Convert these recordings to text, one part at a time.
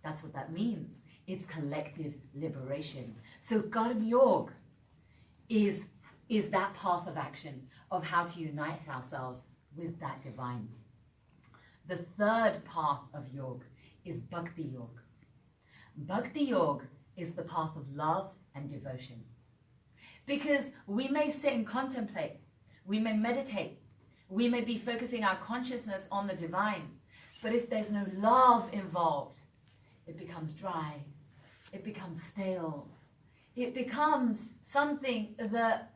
That's what that means. It's collective liberation. So Karma Yoga is that path of action of how to unite ourselves with that divine. The third path of yoga is Bhakti Yoga. Bhakti Yoga is the path of love and devotion. Because we may sit and contemplate, we may meditate, we may be focusing our consciousness on the divine, but if there's no love involved, it becomes dry, it becomes stale, it becomes something that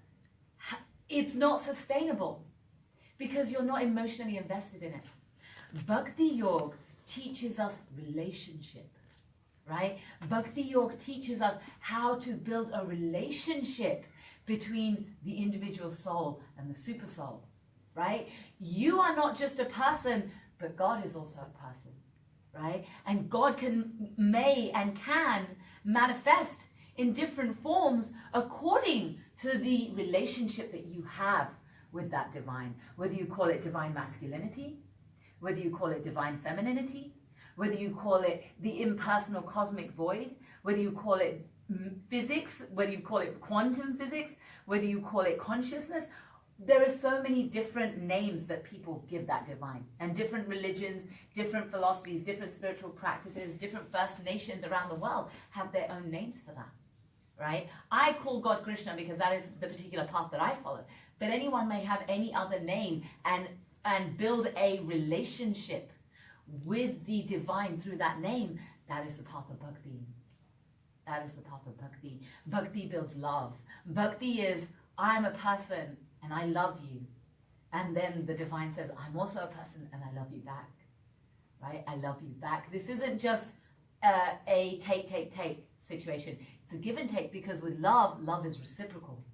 it's not sustainable because you're not emotionally invested in it. Bhakti Yoga teaches us relationship, right? Bhakti Yoga teaches us how to build a relationship between the individual soul and the super soul, right? You are not just a person, but God is also a person, right? And God may and can manifest in different forms according to the relationship that you have with that divine. Whether you call it divine masculinity, whether you call it divine femininity, whether you call it the impersonal cosmic void, whether you call it physics, whether you call it quantum physics, whether you call it consciousness, there are so many different names that people give that divine. And different religions, different philosophies, different spiritual practices, different First Nations around the world have their own names for that, right? I call God Krishna because that is the particular path that I follow. But anyone may have any other name and build a relationship with the divine through that name. That is the path of bhakti. That is the path of bhakti. Bhakti builds love. Bhakti is, I am a person and I love you. And then the divine says, I'm also a person and I love you back. Right? I love you back. This isn't just a take situation. It's a give and take, because with love, love is reciprocal.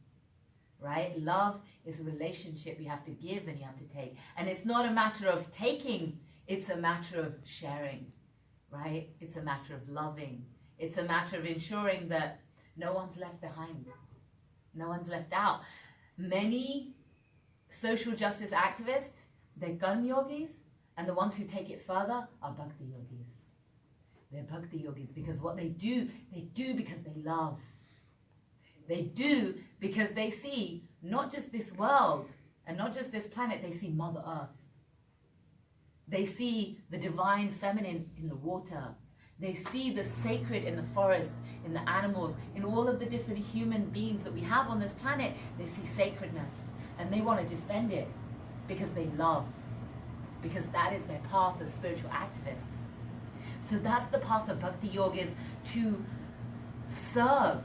Right? Love is a relationship. You have to give and you have to take. And it's not a matter of taking, it's a matter of sharing. Right? It's a matter of loving. It's a matter of ensuring that no one's left behind. No one's left out. Many social justice activists, they're Karma yogis, and the ones who take it further are Bhakti yogis. They're Bhakti yogis because what they do because they love. They do because they see not just this world and not just this planet, they see Mother Earth. They see the divine feminine in the water. They see the sacred in the forest, in the animals, in all of the different human beings that we have on this planet. They see sacredness and they want to defend it because they love, because that is their path as spiritual activists. So that's the path of Bhakti Yoga, is to serve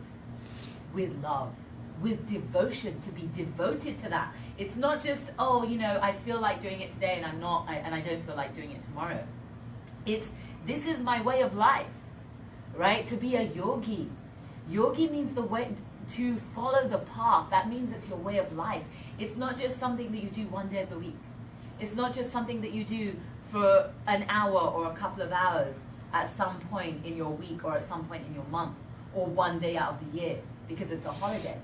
with love, with devotion, to be devoted to that. It's not just, oh, you know, I feel like doing it today and I don't feel like doing it tomorrow. It's, this is my way of life, right? To be a yogi. Yogi means the way to follow the path. That means it's your way of life. It's not just something that you do one day of the week. It's not just something that you do for an hour or a couple of hours at some point in your week or at some point in your month or one day out of the year because it's a holiday.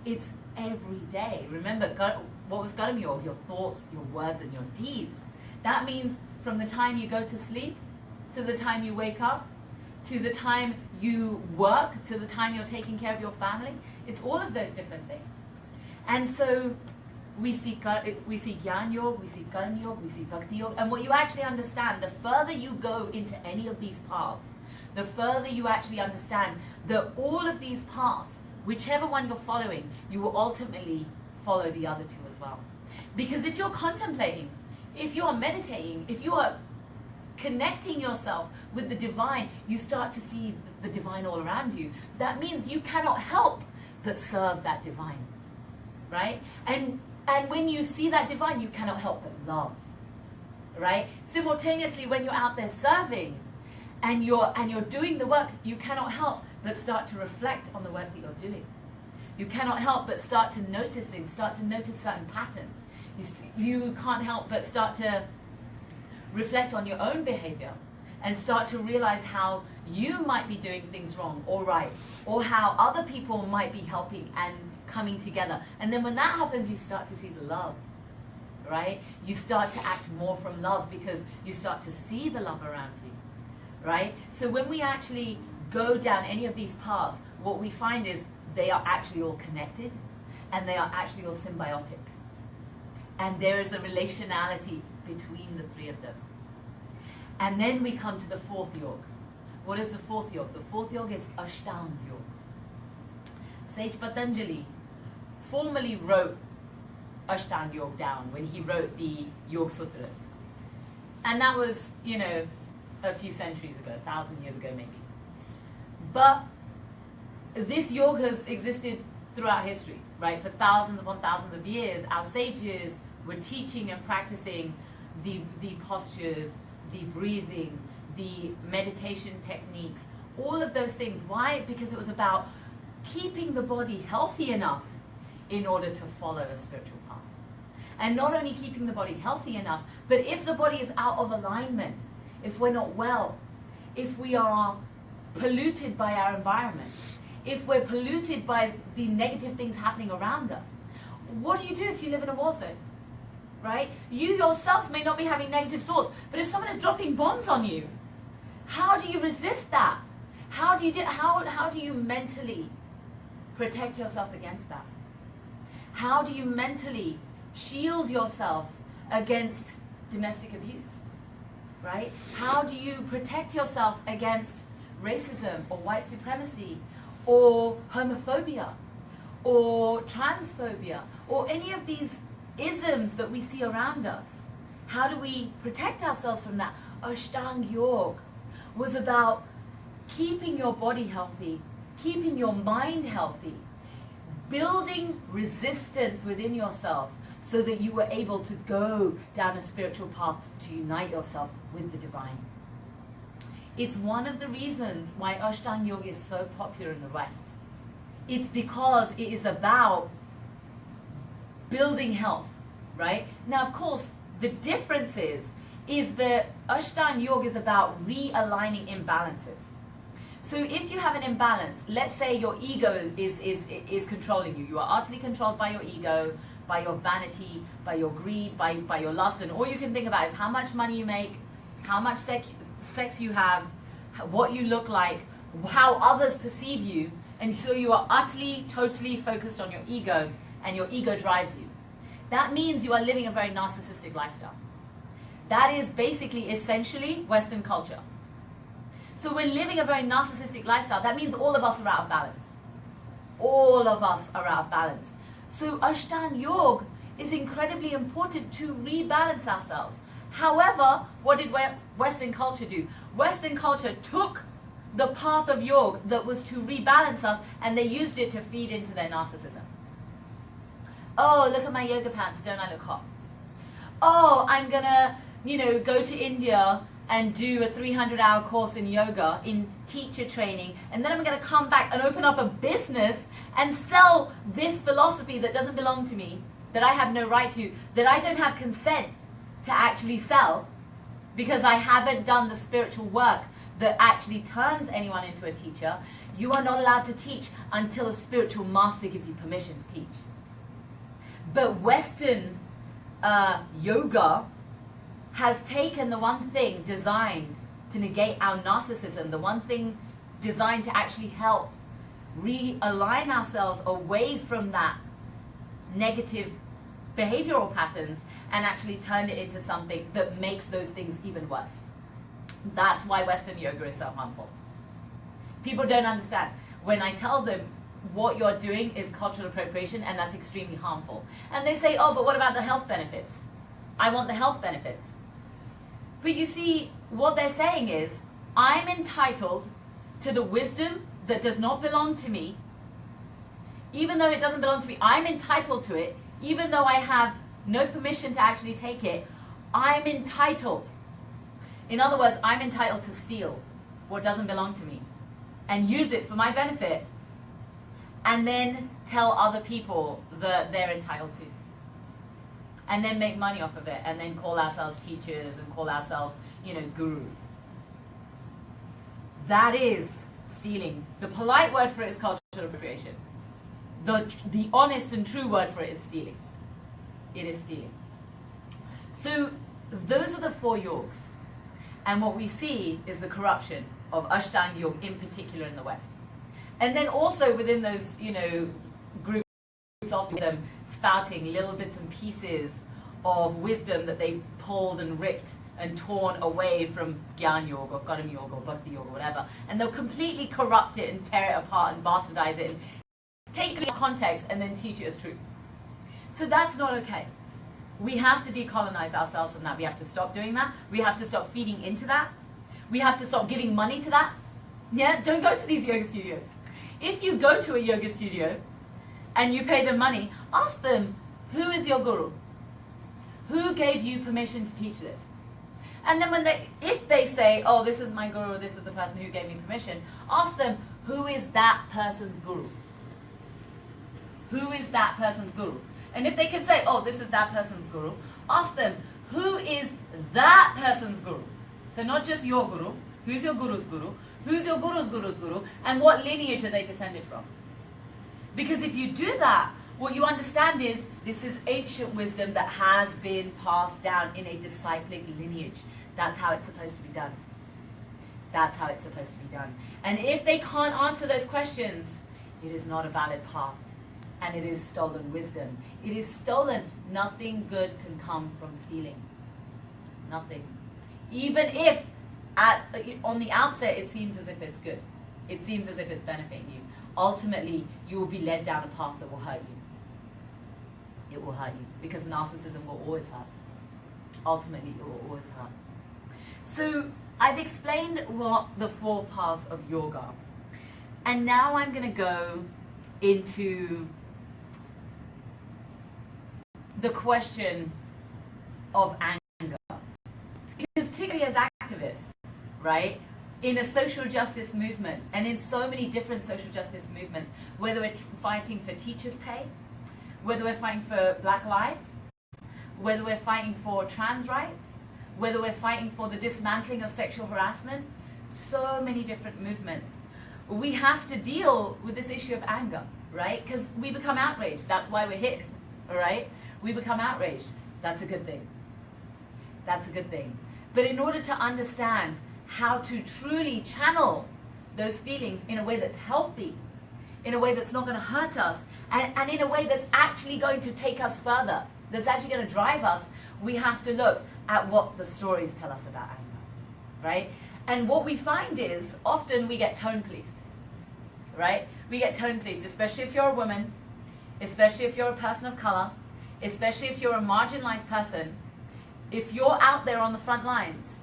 It's every day. Remember, what was Karma Yoga? Your thoughts, your words, and your deeds. That means from the time you go to sleep, to the time you wake up, to the time you work, to the time you're taking care of your family. It's all of those different things. And so we see Jnana Yoga, we see Karma Yoga, we see Bhakti Yoga. And what you actually understand, the further you go into any of these paths, the further you actually understand that all of these paths, whichever one you're following, you will ultimately follow the other two as well. Because if you're contemplating, if you are meditating, if you are connecting yourself with the divine, you start to see the divine all around you. That means you cannot help but serve that divine, right? And when you see that divine, you cannot help but love, right? Simultaneously, when you're out there serving and you're doing the work, you cannot help but start to reflect on the work that you're doing. You cannot help but start to notice things, start to notice certain patterns. You can't help but start to reflect on your own behavior and start to realize how you might be doing things wrong or right, or how other people might be helping and coming together. And then when that happens, you start to see the love, right? You start to act more from love because you start to see the love around you, right? So when we actually go down any of these paths, what we find is they are actually all connected, and they are actually all symbiotic. And there is a relationality between the three of them. And then we come to the fourth yoga. What is the fourth yoga? The fourth yoga is Ashtanga yoga. Sage Patanjali formally wrote Ashtanga yoga down when he wrote the Yoga Sutras. And that was, a few centuries ago, 1,000 years ago maybe. But this yoga has existed throughout history, right? For thousands upon thousands of years, our sages were teaching and practicing the postures, the breathing, the meditation techniques, all of those things. Why? Because it was about keeping the body healthy enough in order to follow a spiritual path. And not only keeping the body healthy enough, but if the body is out of alignment, if we're not well, if we are polluted by our environment, if we're polluted by the negative things happening around us, what do you do if you live in a war zone? Right? You yourself may not be having negative thoughts, but if someone is dropping bombs on you, how do you resist that? How do you mentally protect yourself against that? How do you mentally shield yourself against domestic abuse? Right? How do you protect yourself against racism or white supremacy or homophobia or transphobia or any of these isms that we see around us? How do we protect ourselves from that? Ashtanga yoga was about keeping your body healthy, keeping your mind healthy, building resistance within yourself so that you were able to go down a spiritual path to unite yourself with the divine. It's one of the reasons why Ashtanga yoga is so popular in the West. It's because it is about building health, right? Now, of course, the difference is that Ashtanga yoga is about realigning imbalances. So if you have an imbalance, let's say your ego is controlling you. You are utterly controlled by your ego, by your vanity, by your greed, by your lust, and all you can think about is how much money you make, how much sex you have, what you look like, how others perceive you, and so you are utterly, totally focused on your ego, and your ego drives you. That means you are living a very narcissistic lifestyle. That is basically, essentially, Western culture. So we're living a very narcissistic lifestyle. That means all of us are out of balance. All of us are out of balance. So Ashtanga yoga is incredibly important to rebalance ourselves. However, what did Western culture do? Western culture took the path of yoga that was to rebalance us, and they used it to feed into their narcissism. Oh, look at my yoga pants, don't I look hot? Oh, I'm gonna, go to India and do a 300-hour course in yoga, in teacher training, and then I'm gonna come back and open up a business and sell this philosophy that doesn't belong to me, that I have no right to, that I don't have consent to actually sell, because I haven't done the spiritual work that actually turns anyone into a teacher. You are not allowed to teach until a spiritual master gives you permission to teach. But Western yoga has taken the one thing designed to negate our narcissism, the one thing designed to actually help realign ourselves away from that negative behavioral patterns, and actually turn it into something that makes those things even worse. That's why Western yoga is so harmful. People don't understand. When I tell them what you're doing is cultural appropriation, and that's extremely harmful. And they say, oh, but what about the health benefits? I want the health benefits. But you see, what they're saying is, I'm entitled to the wisdom that does not belong to me. Even though it doesn't belong to me, I'm entitled to it. Even though I have no permission to actually take it, I'm entitled. In other words, I'm entitled to steal what doesn't belong to me and use it for my benefit, and then tell other people that they're entitled to, and then make money off of it, and then call ourselves teachers and call ourselves, gurus. That is stealing. The polite word for it is cultural appropriation. The honest and true word for it is stealing. It is stealing. So those are the four yogas. And what we see is the corruption of Ashtanga yoga in particular in the West. And then also within those, groups of them spouting little bits and pieces of wisdom that they've pulled and ripped and torn away from Gyan Yoga or Karma Yoga or Bhakti Yoga, whatever. And they'll completely corrupt it and tear it apart and bastardize it and take it in context and then teach it as truth. So that's not okay. We have to decolonize ourselves from that. We have to stop doing that. We have to stop feeding into that. We have to stop giving money to that. Yeah, don't go to these yoga studios. If you go to a yoga studio and you pay them money, ask them, who is your guru? Who gave you permission to teach this? And then if they say, oh, this is my guru, this is the person who gave me permission, ask them, who is that person's guru? Who is that person's guru? And if they can say, oh, this is that person's guru, ask them, who is that person's guru? So not just your guru, who's your guru's guru, who's your guru's guru's guru, and what lineage are they descended from? Because if you do that, what you understand is this is ancient wisdom that has been passed down in a disciplic lineage. That's how it's supposed to be done. That's how it's supposed to be done. And if they can't answer those questions, it is not a valid path. And it is stolen wisdom. It is stolen. Nothing good can come from stealing. Nothing. Even if on the outset it seems as if it's good. It seems as if it's benefiting you. Ultimately, you will be led down a path that will hurt you. It will hurt you. Because narcissism will always hurt. Ultimately, it will always hurt. So, I've explained what the 4 paths of yoga are. And now I'm going to go into the question of anger. Because particularly as activists, right, in a social justice movement, and in so many different social justice movements, whether we're fighting for teachers' pay, whether we're fighting for Black lives, whether we're fighting for trans rights, whether we're fighting for the dismantling of sexual harassment, so many different movements, we have to deal with this issue of anger, right? Because we become outraged. That's why we're here, all right? We become outraged. That's a good thing. That's a good thing. But in order to understand how to truly channel those feelings in a way that's healthy, in a way that's not going to hurt us, and in a way that's actually going to take us further, that's actually going to drive us, we have to look at what the stories tell us about anger, right? And what we find is often we get tone policed, right? We get tone policed, especially if you're a woman, especially if you're a person of color, especially if you're a marginalized person. If you're out there on the front lines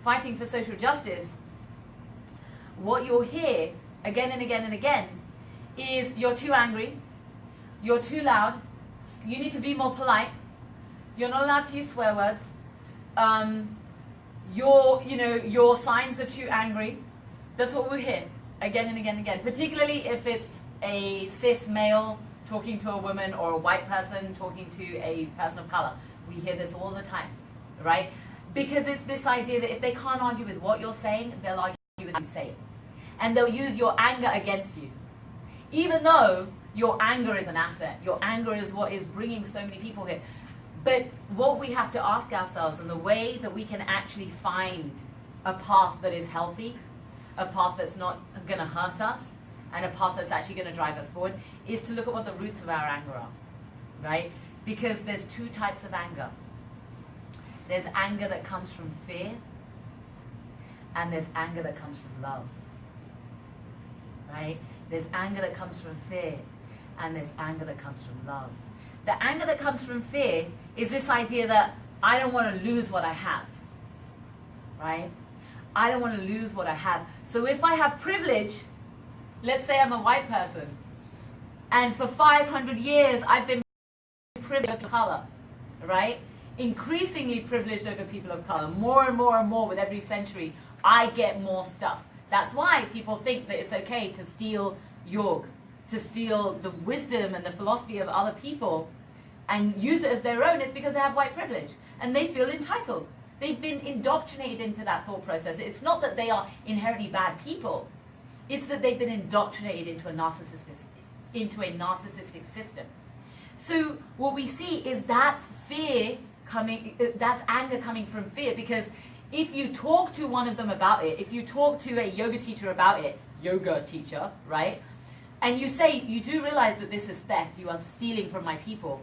fighting for social justice, what you'll hear again and again and again is you're too angry, you're too loud, you need to be more polite, you're not allowed to use swear words, your signs are too angry. That's what we'll hear again and again and again, particularly if it's a cis male talking to a woman or a white person talking to a person of color. We hear this all the time, right? Because it's this idea that if they can't argue with what you're saying, they'll argue with how you say it. And they'll use your anger against you. Even though your anger is an asset, your anger is what is bringing so many people here. But what we have to ask ourselves, and the way that we can actually find a path that is healthy, a path that's not going to hurt us, and a path that's actually going to drive us forward, is to look at what the roots of our anger are, right? Because there's 2 types of anger. There's anger that comes from fear, and there's anger that comes from love, right? There's anger that comes from fear, and there's anger that comes from love. The anger that comes from fear is this idea that I don't want to lose what I have, right? I don't want to lose what I have. So if I have privilege, let's say I'm a white person, and for 500 years I've been privileged of color, right? Increasingly privileged over people of color, more and more and more with every century, I get more stuff. That's why people think that it's okay to steal yoga, to steal the wisdom and the philosophy of other people and use it as their own. It's because they have white privilege and they feel entitled. They've been indoctrinated into that thought process. It's not that they are inherently bad people. It's that they've been indoctrinated into a narcissistic system. So what we see is that's fear coming, that's anger coming from fear, because if you talk to one of them about it, if you talk to a yoga teacher about it, yoga teacher, right? And you say, you do realize that this is theft, you are stealing from my people.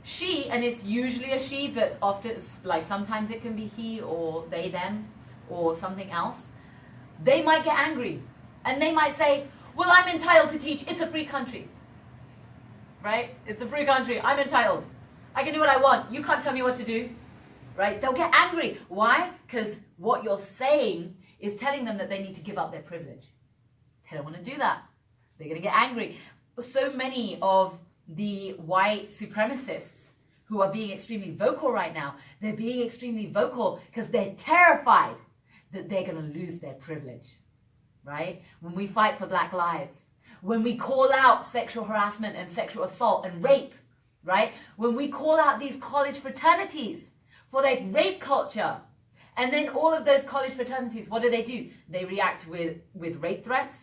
She, and it's usually a she, but often, like sometimes it can be he or they, them, or something else. They might get angry. And they might say, well, I'm entitled to teach. It's a free country. Right? It's a free country. I'm entitled. I can do what I want. You can't tell me what to do. Right? They'll get angry. Why? Because what you're saying is telling them that they need to give up their privilege. They don't want to do that. They're going to get angry. So many of the white supremacists who are being extremely vocal right now, they're being extremely vocal because they're terrified that they're going to lose their privilege. Right? When we fight for Black lives, when we call out sexual harassment and sexual assault and rape, right? When we call out these college fraternities for their rape culture, and then all of those college fraternities, what do? They react with rape threats,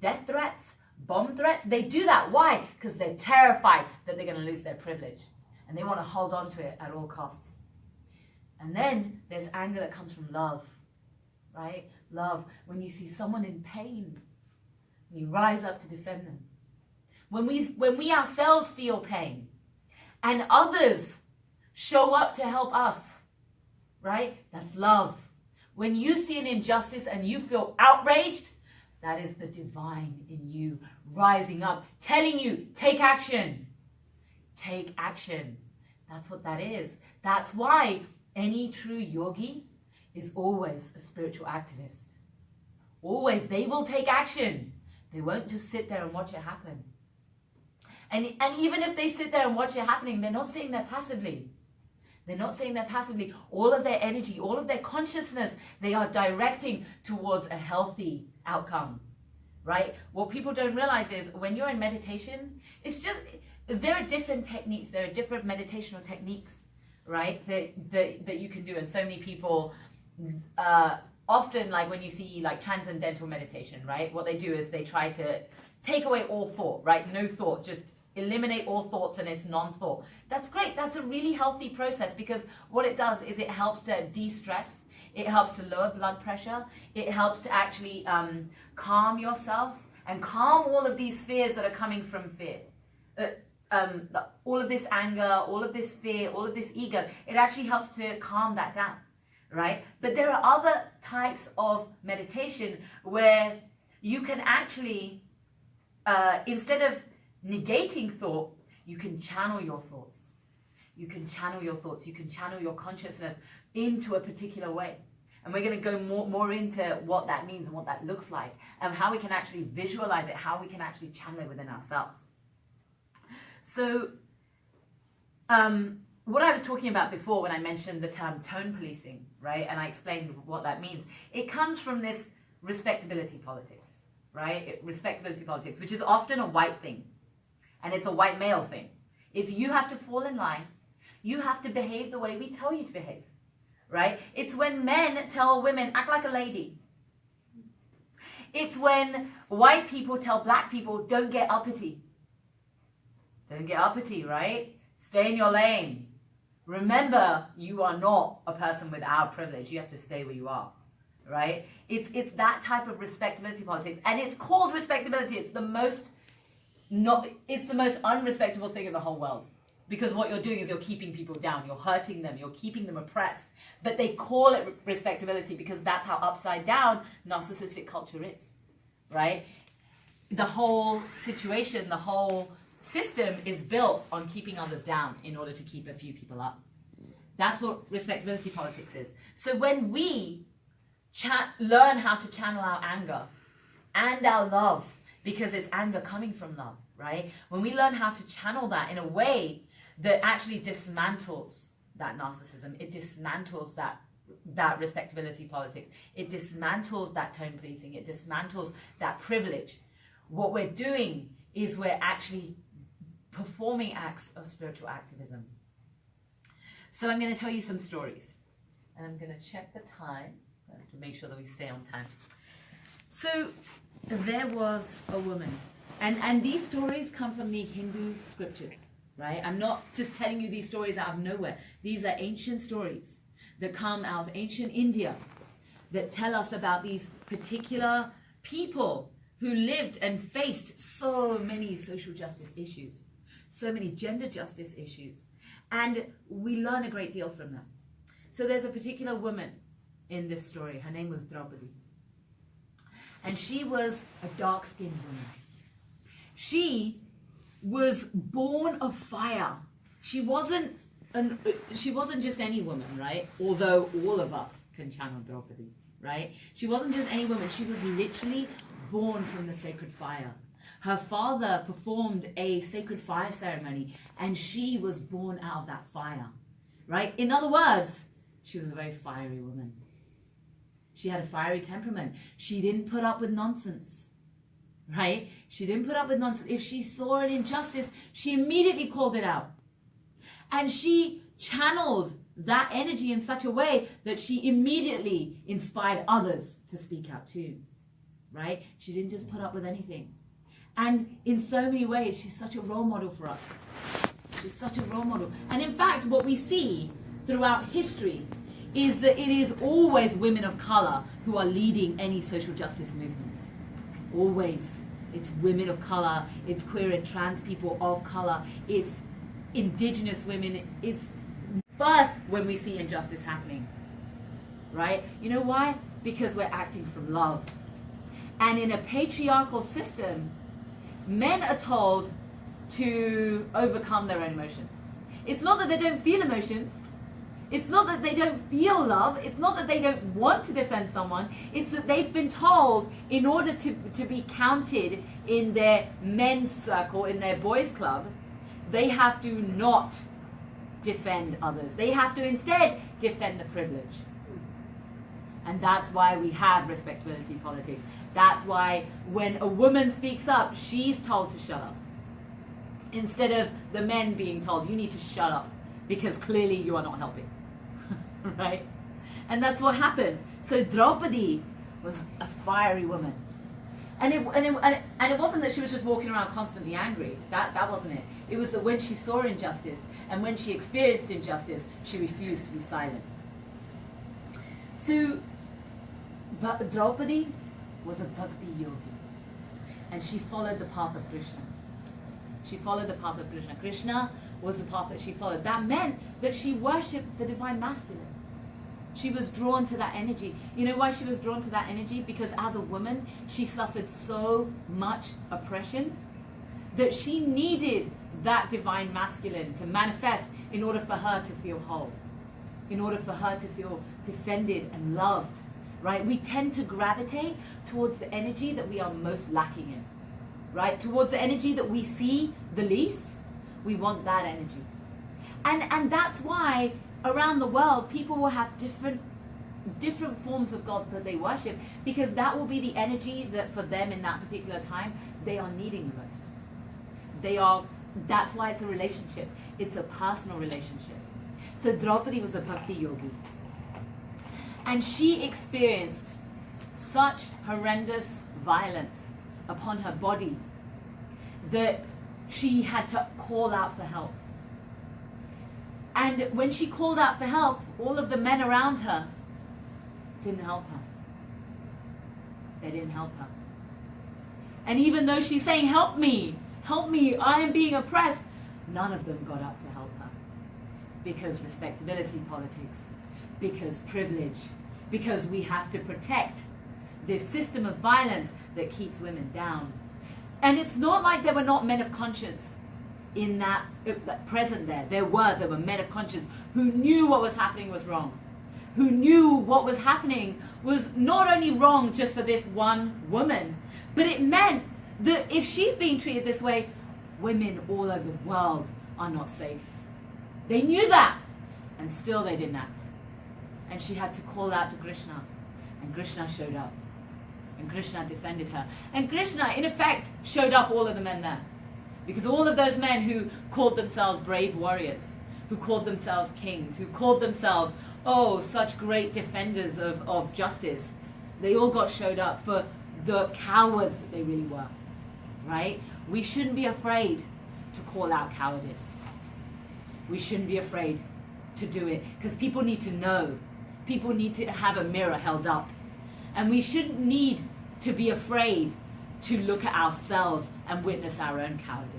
death threats, bomb threats. They do that. Why? Because they're terrified that they're going to lose their privilege, and they want to hold on to it at all costs. And then there's anger that comes from love, right? Love, when you see someone in pain, you rise up to defend them. When we ourselves feel pain and others show up to help us, right? That's love. When you see an injustice and you feel outraged, that is the divine in you rising up, telling you, take action. Take action. That's what that is. That's why any true yogi is always a spiritual activist. Always. They will take action. They won't just sit there and watch it happen. And even if they sit there and watch it happening, they're not sitting there passively. They're not sitting there passively. All of their energy, all of their consciousness, they are directing towards a healthy outcome, right? What people don't realize is when you're in meditation, there are different techniques, there are different meditational techniques, right, that you can do. And so many people, often, like when you see like transcendental meditation, right, what they do is they try to take away all thought, right? No thought, just eliminate all thoughts and it's non-thought. That's great. That's a really healthy process because what it does is it helps to de-stress. It helps to lower blood pressure. It helps to actually calm yourself and calm all of these fears that are coming from fear. All of this anger, all of this fear, all of this ego, it actually helps to calm that down, right? But there are other types of meditation where you can actually, instead of negating thought, you can channel your thoughts. You can channel your thoughts. You can channel your consciousness into a particular way. And we're going to go more into what that means and what that looks like and how we can actually visualize it, how we can actually channel it within ourselves. So what I was talking about before when I mentioned the term tone policing, right? And I explained what that means. It comes from this respectability politics, right? Respectability politics, which is often a white thing. And it's a white male thing. It's you have to fall in line. You have to behave the way we tell you to behave, right? It's when men tell women, act like a lady. It's when white people tell black people, don't get uppity. Don't get uppity, right? Stay in your lane. Remember, you are not a person with our privilege. You have to stay where you are, right? It's that type of respectability politics. And it's called respectability. It's the most unrespectable thing in the whole world. Because what you're doing is you're keeping people down. You're hurting them. You're keeping them oppressed. But they call it respectability because that's how upside down narcissistic culture is, right? The whole situation, the whole system is built on keeping others down in order to keep a few people up. That's what respectability politics is. So when we learn how to channel our anger and our love, because it's anger coming from love, right? When we learn how to channel that in a way that actually dismantles that narcissism, it dismantles that respectability politics, it dismantles that tone policing, it dismantles that privilege. What we're doing is we're actually performing acts of spiritual activism. So I'm going to tell you some stories. And I'm going to check the time. I have to make sure that we stay on time. So there was a woman. And these stories come from the Hindu scriptures, right? I'm not just telling you these stories out of nowhere. These are ancient stories that come out of ancient India that tell us about these particular people who lived and faced so many social justice issues, so many gender justice issues, and we learn a great deal from them. So there's a particular woman in this story. Her name was Draupadi. And she was a dark-skinned woman. She was born of fire. She wasn't just any woman, right? Although all of us can channel Draupadi, right? She wasn't just any woman. She was literally born from the sacred fire. Her father performed a sacred fire ceremony, and she was born out of that fire, right? In other words, she was a very fiery woman. She had a fiery temperament. She didn't put up with nonsense, right? She didn't put up with nonsense. If she saw an injustice, she immediately called it out. And she channeled that energy in such a way that she immediately inspired others to speak out too, right? She didn't just put up with anything. And in so many ways, she's such a role model for us. She's such a role model. And in fact, what we see throughout history is that it is always women of color who are leading any social justice movements. Always. It's women of color, it's queer and trans people of color, it's indigenous women. It's first when we see injustice happening, right? You know why? Because we're acting from love. And in a patriarchal system, men are told to overcome their own emotions. It's not that they don't feel emotions. It's not that they don't feel love. It's not that they don't want to defend someone. It's that they've been told in order to be counted in their men's circle, in their boys' club, they have to not defend others. They have to instead defend the privilege. And that's why we have respectability politics. That's why when a woman speaks up, she's told to shut up. Instead of the men being told, you need to shut up because clearly you are not helping. Right? And that's what happens. So Draupadi was a fiery woman. And it wasn't that she was just walking around constantly angry. That wasn't it. It was that when she saw injustice and when she experienced injustice, she refused to be silent. So, but Draupadi was a bhakti yogi. And she followed the path of Krishna. She followed the path of Krishna. Krishna was the path that she followed. That meant that she worshipped the divine masculine. She was drawn to that energy. You know why she was drawn to that energy? Because as a woman, she suffered so much oppression that she needed that divine masculine to manifest in order for her to feel whole, in order for her to feel defended and loved, right? We tend to gravitate towards the energy that we are most lacking in, right? Towards the energy that we see the least. We want that energy. And that's why around the world people will have different forms of God that they worship, because that will be the energy that for them in that particular time they are needing the most. That's why it's a relationship. It's a personal relationship. So Draupadi was a bhakti yogi. And she experienced such horrendous violence upon her body that she had to call out for help. And when she called out for help, all of the men around her didn't help her. They didn't help her. And even though she's saying, help me, I am being oppressed, none of them got up to help her. Because respectability politics, because privilege, because we have to protect this system of violence that keeps women down. And it's not like there were not men of conscience in that present there. There were men of conscience who knew what was happening was wrong, who knew what was happening was not only wrong just for this one woman, but it meant that if she's being treated this way, women all over the world are not safe. They knew that, and still they didn't act. And she had to call out to Krishna, and Krishna showed up. And Krishna defended her. And Krishna, in effect, showed up all of the men there. Because all of those men who called themselves brave warriors, who called themselves kings, who called themselves, oh, such great defenders of justice, they all got showed up for the cowards that they really were. Right? We shouldn't be afraid to call out cowardice. We shouldn't be afraid to do it. Because people need to know people need to have a mirror held up. And we shouldn't need to be afraid to look at ourselves and witness our own cowardice.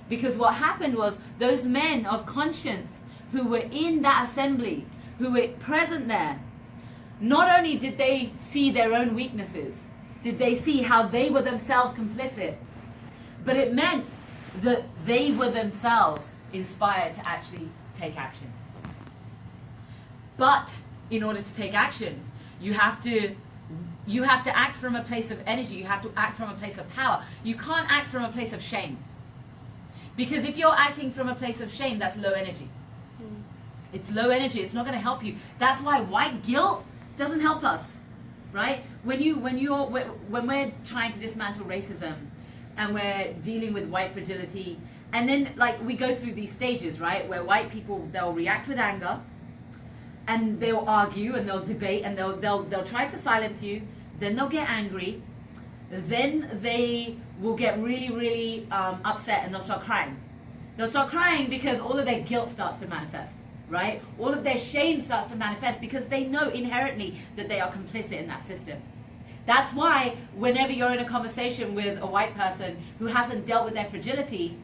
Because what happened was those men of conscience who were in that assembly, who were present there, not only did they see their own weaknesses, did they see how they were themselves complicit, but it meant that they were themselves inspired to actually take action. But in order to take action, you have to act from a place of energy. You have to act from a place of power. You can't act from a place of shame. Because if you're acting from a place of shame, that's low energy. It's low energy. It's not going to help you. That's why white guilt doesn't help us, right? When we're trying to dismantle racism and we're dealing with white fragility, and then like we go through these stages, right, where white people, they'll react with anger, and they'll argue and they'll debate and they'll try to silence you. Then they'll get angry. Then they will get really, really upset, and they'll start crying. They'll start crying because all of their guilt starts to manifest, right? All of their shame starts to manifest because they know inherently that they are complicit in that system. That's why whenever you're in a conversation with a white person who hasn't dealt with their fragility,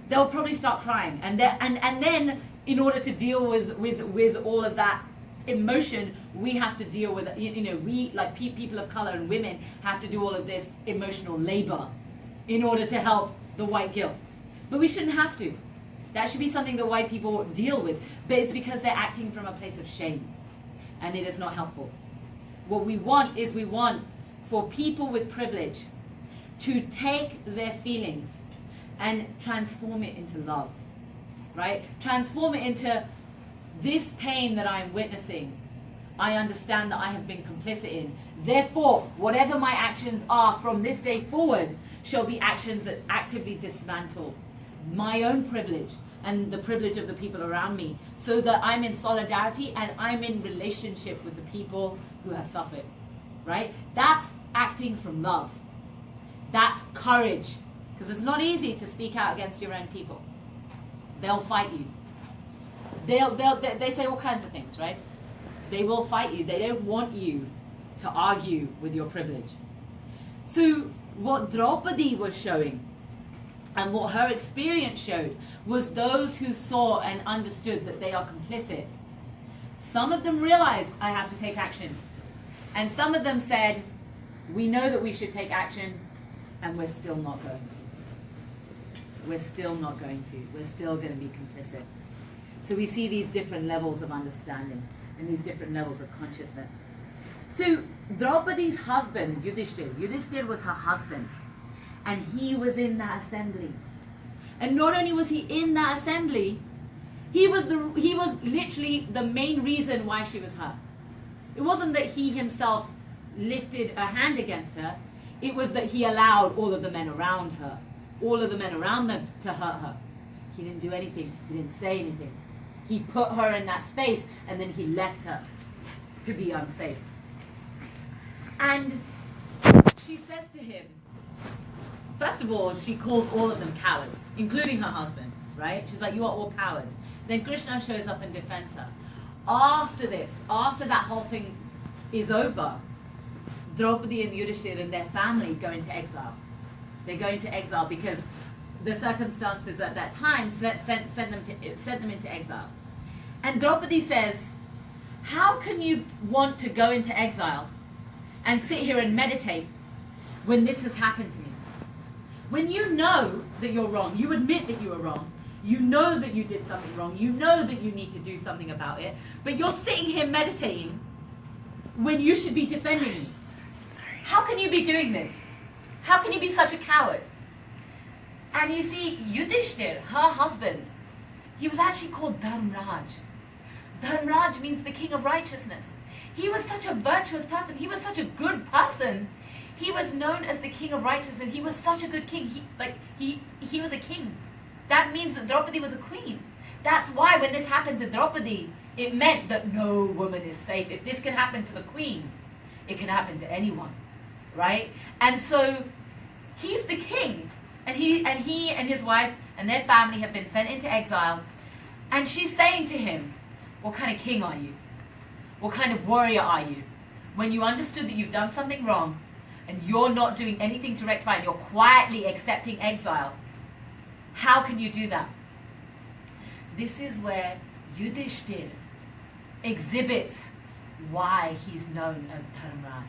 they'll probably start crying. And then in order to deal with all of that emotion, we have to deal with, we like people of color and women have to do all of this emotional labor in order to help the white guilt. But we shouldn't have to. That should be something that white people deal with. But it's because they're acting from a place of shame. And it is not helpful. What we want is for people with privilege to take their feelings and transform it into love. Right? Transform it into this pain that I'm witnessing. I understand that I have been complicit in. Therefore, whatever my actions are from this day forward shall be actions that actively dismantle my own privilege and the privilege of the people around me, so that I'm in solidarity and I'm in relationship with the people who have suffered, right? That's acting from love. That's courage, because it's not easy to speak out against your own people. They'll fight you. They say all kinds of things, right? They will fight you. They don't want you to argue with your privilege. So what Draupadi was showing and what her experience showed was those who saw and understood that they are complicit. Some of them realized, I have to take action. And some of them said, we know that we should take action, and we're still not going to. We're still not going to. We're still going to be complicit. So we see these different levels of understanding and these different levels of consciousness. So Draupadi's husband, Yudhishthir was her husband, and he was in that assembly. And not only was he in that assembly, he was literally the main reason why she was hurt. It wasn't that he himself lifted a hand against her. It was that he allowed all of the men around her, all of the men around them, to hurt her. He didn't do anything. He didn't say anything. He put her in that space, and then he left her to be unsafe. And she says to him, first of all, she calls all of them cowards, including her husband, right? She's like, you are all cowards. Then Krishna shows up and defends her. After this, after that whole thing is over, Draupadi and Yudhishthir and their family go into exile. They go into exile because the circumstances at that time sent them into exile. And Draupadi says, how can you want to go into exile and sit here and meditate when this has happened to me? When you know that you're wrong, you admit that you are wrong, you know that you did something wrong, you know that you need to do something about it, but you're sitting here meditating when you should be defending me. How can you be doing this? How can you be such a coward? And you see, Yudhishthir, her husband, he was actually called Dharmraj. Dharmraj means the king of righteousness. He was such a virtuous person. He was such a good person. He was known as the king of righteousness. He was such a good king. He was a king. That means that Draupadi was a queen. That's why when this happened to Draupadi, it meant that no woman is safe. If this can happen to the queen, it can happen to anyone, right? And so he's the king. And he and his wife and their family have been sent into exile. And she's saying to him, what kind of king are you? What kind of warrior are you? When you understood that you've done something wrong and you're not doing anything to rectify and you're quietly accepting exile, how can you do that? This is where Yudhishthira exhibits why he's known as Dharmraj,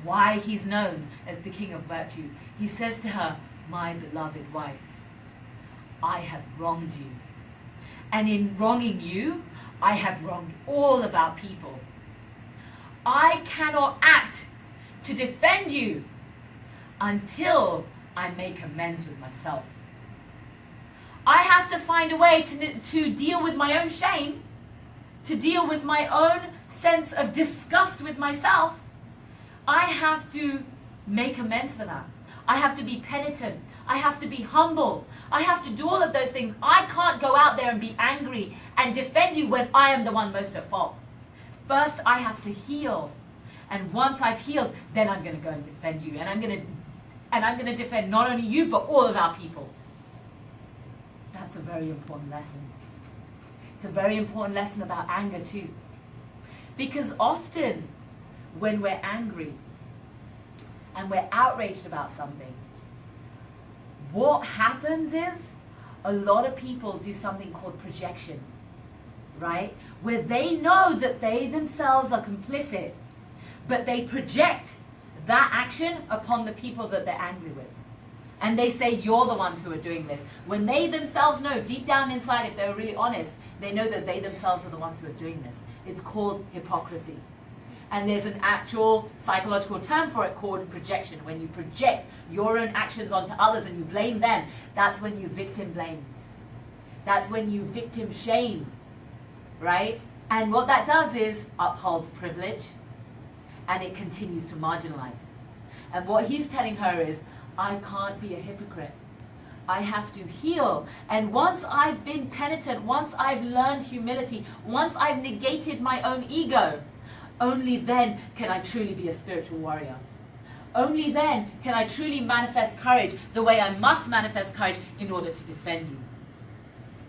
why he's known as the king of virtue. He says to her, my beloved wife, I have wronged you. And in wronging you, I have wronged all of our people. I cannot act to defend you until I make amends with myself. I have to find a way to deal with my own shame, to deal with my own sense of disgust with myself. I have to make amends for that. I have to be penitent. I have to be humble. I have to do all of those things. I can't go out there and be angry and defend you when I am the one most at fault. First, I have to heal. And once I've healed, then I'm going to go and defend you. And I'm going to defend not only you, but all of our people. That's a very important lesson. It's a very important lesson about anger too. Because often when we're angry and we're outraged about something, what happens is a lot of people do something called projection, right? Where they know that they themselves are complicit, but they project that action upon the people that they're angry with. And they say, you're the ones who are doing this. When they themselves know, deep down inside, if they're really honest, they know that they themselves are the ones who are doing this. It's called hypocrisy. And there's an actual psychological term for it called projection. When you project your own actions onto others and you blame them, that's when you victim blame. That's when you victim shame, right? And what that does is upholds privilege, and it continues to marginalize. And what he's telling her is, I can't be a hypocrite. I have to heal. And once I've been penitent, once I've learned humility, once I've negated my own ego, only then can I truly be a spiritual warrior. Only then can I truly manifest courage the way I must manifest courage in order to defend you.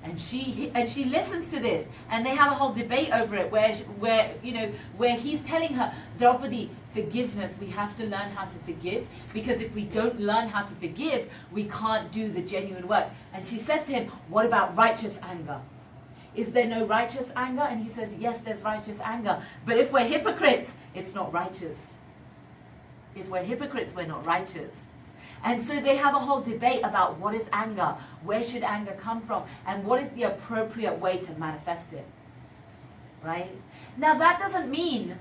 And she listens to this, and they have a whole debate over it where he's telling her, Draupadi, forgiveness, we have to learn how to forgive, because if we don't learn how to forgive, we can't do the genuine work. And she says to him, what about righteous anger? Is there no righteous anger? And he says, yes, there's righteous anger. But if we're hypocrites, it's not righteous. If we're hypocrites, we're not righteous. And so they have a whole debate about what is anger, where should anger come from, and what is the appropriate way to manifest it, right? Now that doesn't mean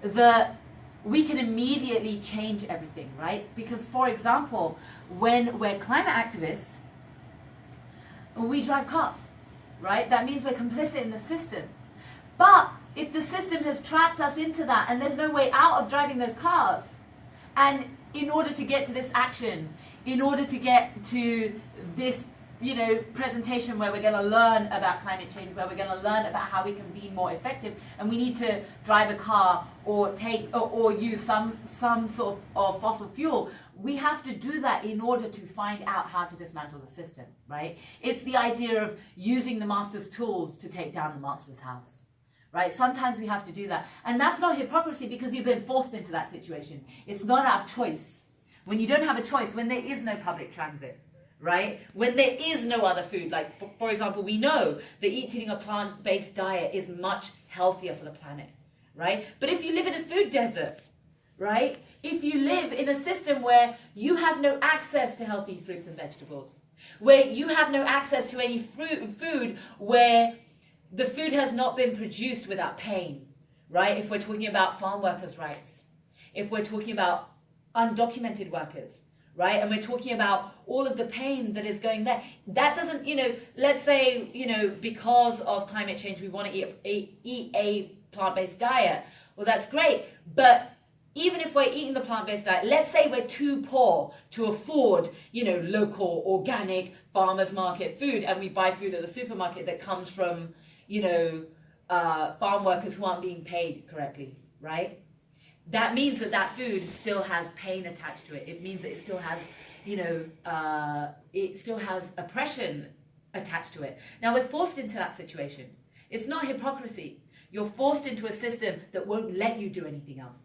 that we can immediately change everything, right? Because, for example, when we're climate activists, we drive cars, right? That means we're complicit in the system. But if the system has trapped us into that and there's no way out of driving those cars, and in order to get to this action, in order to get to this, presentation where we're going to learn about climate change, where we're going to learn about how we can be more effective, and we need to drive a car or or use some sort of fossil fuel, we have to do that in order to find out how to dismantle the system, right? It's the idea of using the master's tools to take down the master's house. Right? Sometimes we have to do that. And that's not hypocrisy because you've been forced into that situation. It's not out of choice. When you don't have a choice, when there is no public transit, right? When there is no other food, like, for example, we know that eating a plant-based diet is much healthier for the planet, right? But if you live in a food desert, right? If you live in a system where you have no access to healthy fruits and vegetables, where you have no access to any food where the food has not been produced without pain, right? If we're talking about farm workers' rights, if we're talking about undocumented workers, right? And we're talking about all of the pain that is going there. That doesn't, let's say, because of climate change, we want to eat a plant-based diet. Well, that's great. But even if we're eating the plant-based diet, let's say we're too poor to afford, local, organic, farmers market food, and we buy food at the supermarket that comes from, farm workers who aren't being paid correctly, right? That means that food still has pain attached to it. It means that it still has, it still has oppression attached to it. Now we're forced into that situation. It's not hypocrisy You're forced into a system that won't let you do anything else.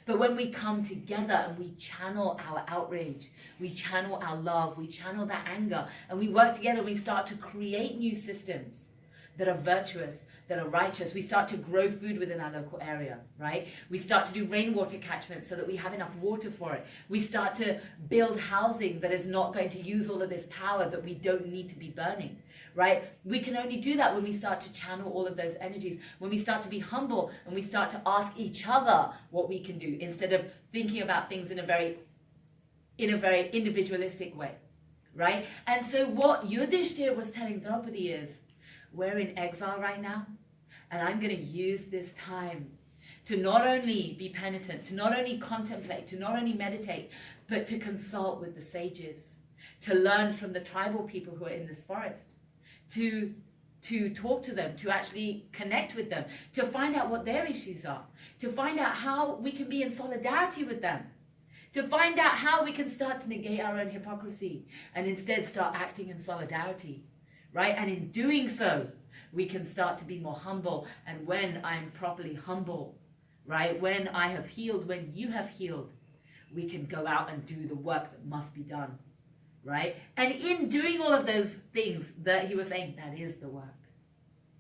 But when we come together and we channel our outrage, we channel our love, we channel that anger, and we work together, we start to create new systems that are virtuous, that are righteous. We start to grow food within our local area, right? We start to do rainwater catchment so that we have enough water for it. We start to build housing that is not going to use all of this power that we don't need to be burning, right? We can only do that when we start to channel all of those energies, when we start to be humble and we start to ask each other what we can do instead of thinking about things in a very individualistic way, right? And so what Yudhishthira was telling Draupadi is, we're in exile right now, and I'm going to use this time to not only be penitent, to not only contemplate, to not only meditate, but to consult with the sages, to learn from the tribal people who are in this forest, to talk to them, to actually connect with them, to find out what their issues are, to find out how we can be in solidarity with them, to find out how we can start to negate our own hypocrisy and instead start acting in solidarity. Right? And in doing so, we can start to be more humble. And when I'm properly humble, right? When I have healed, when you have healed, we can go out and do the work that must be done, right? And in doing all of those things that he was saying, that is the work.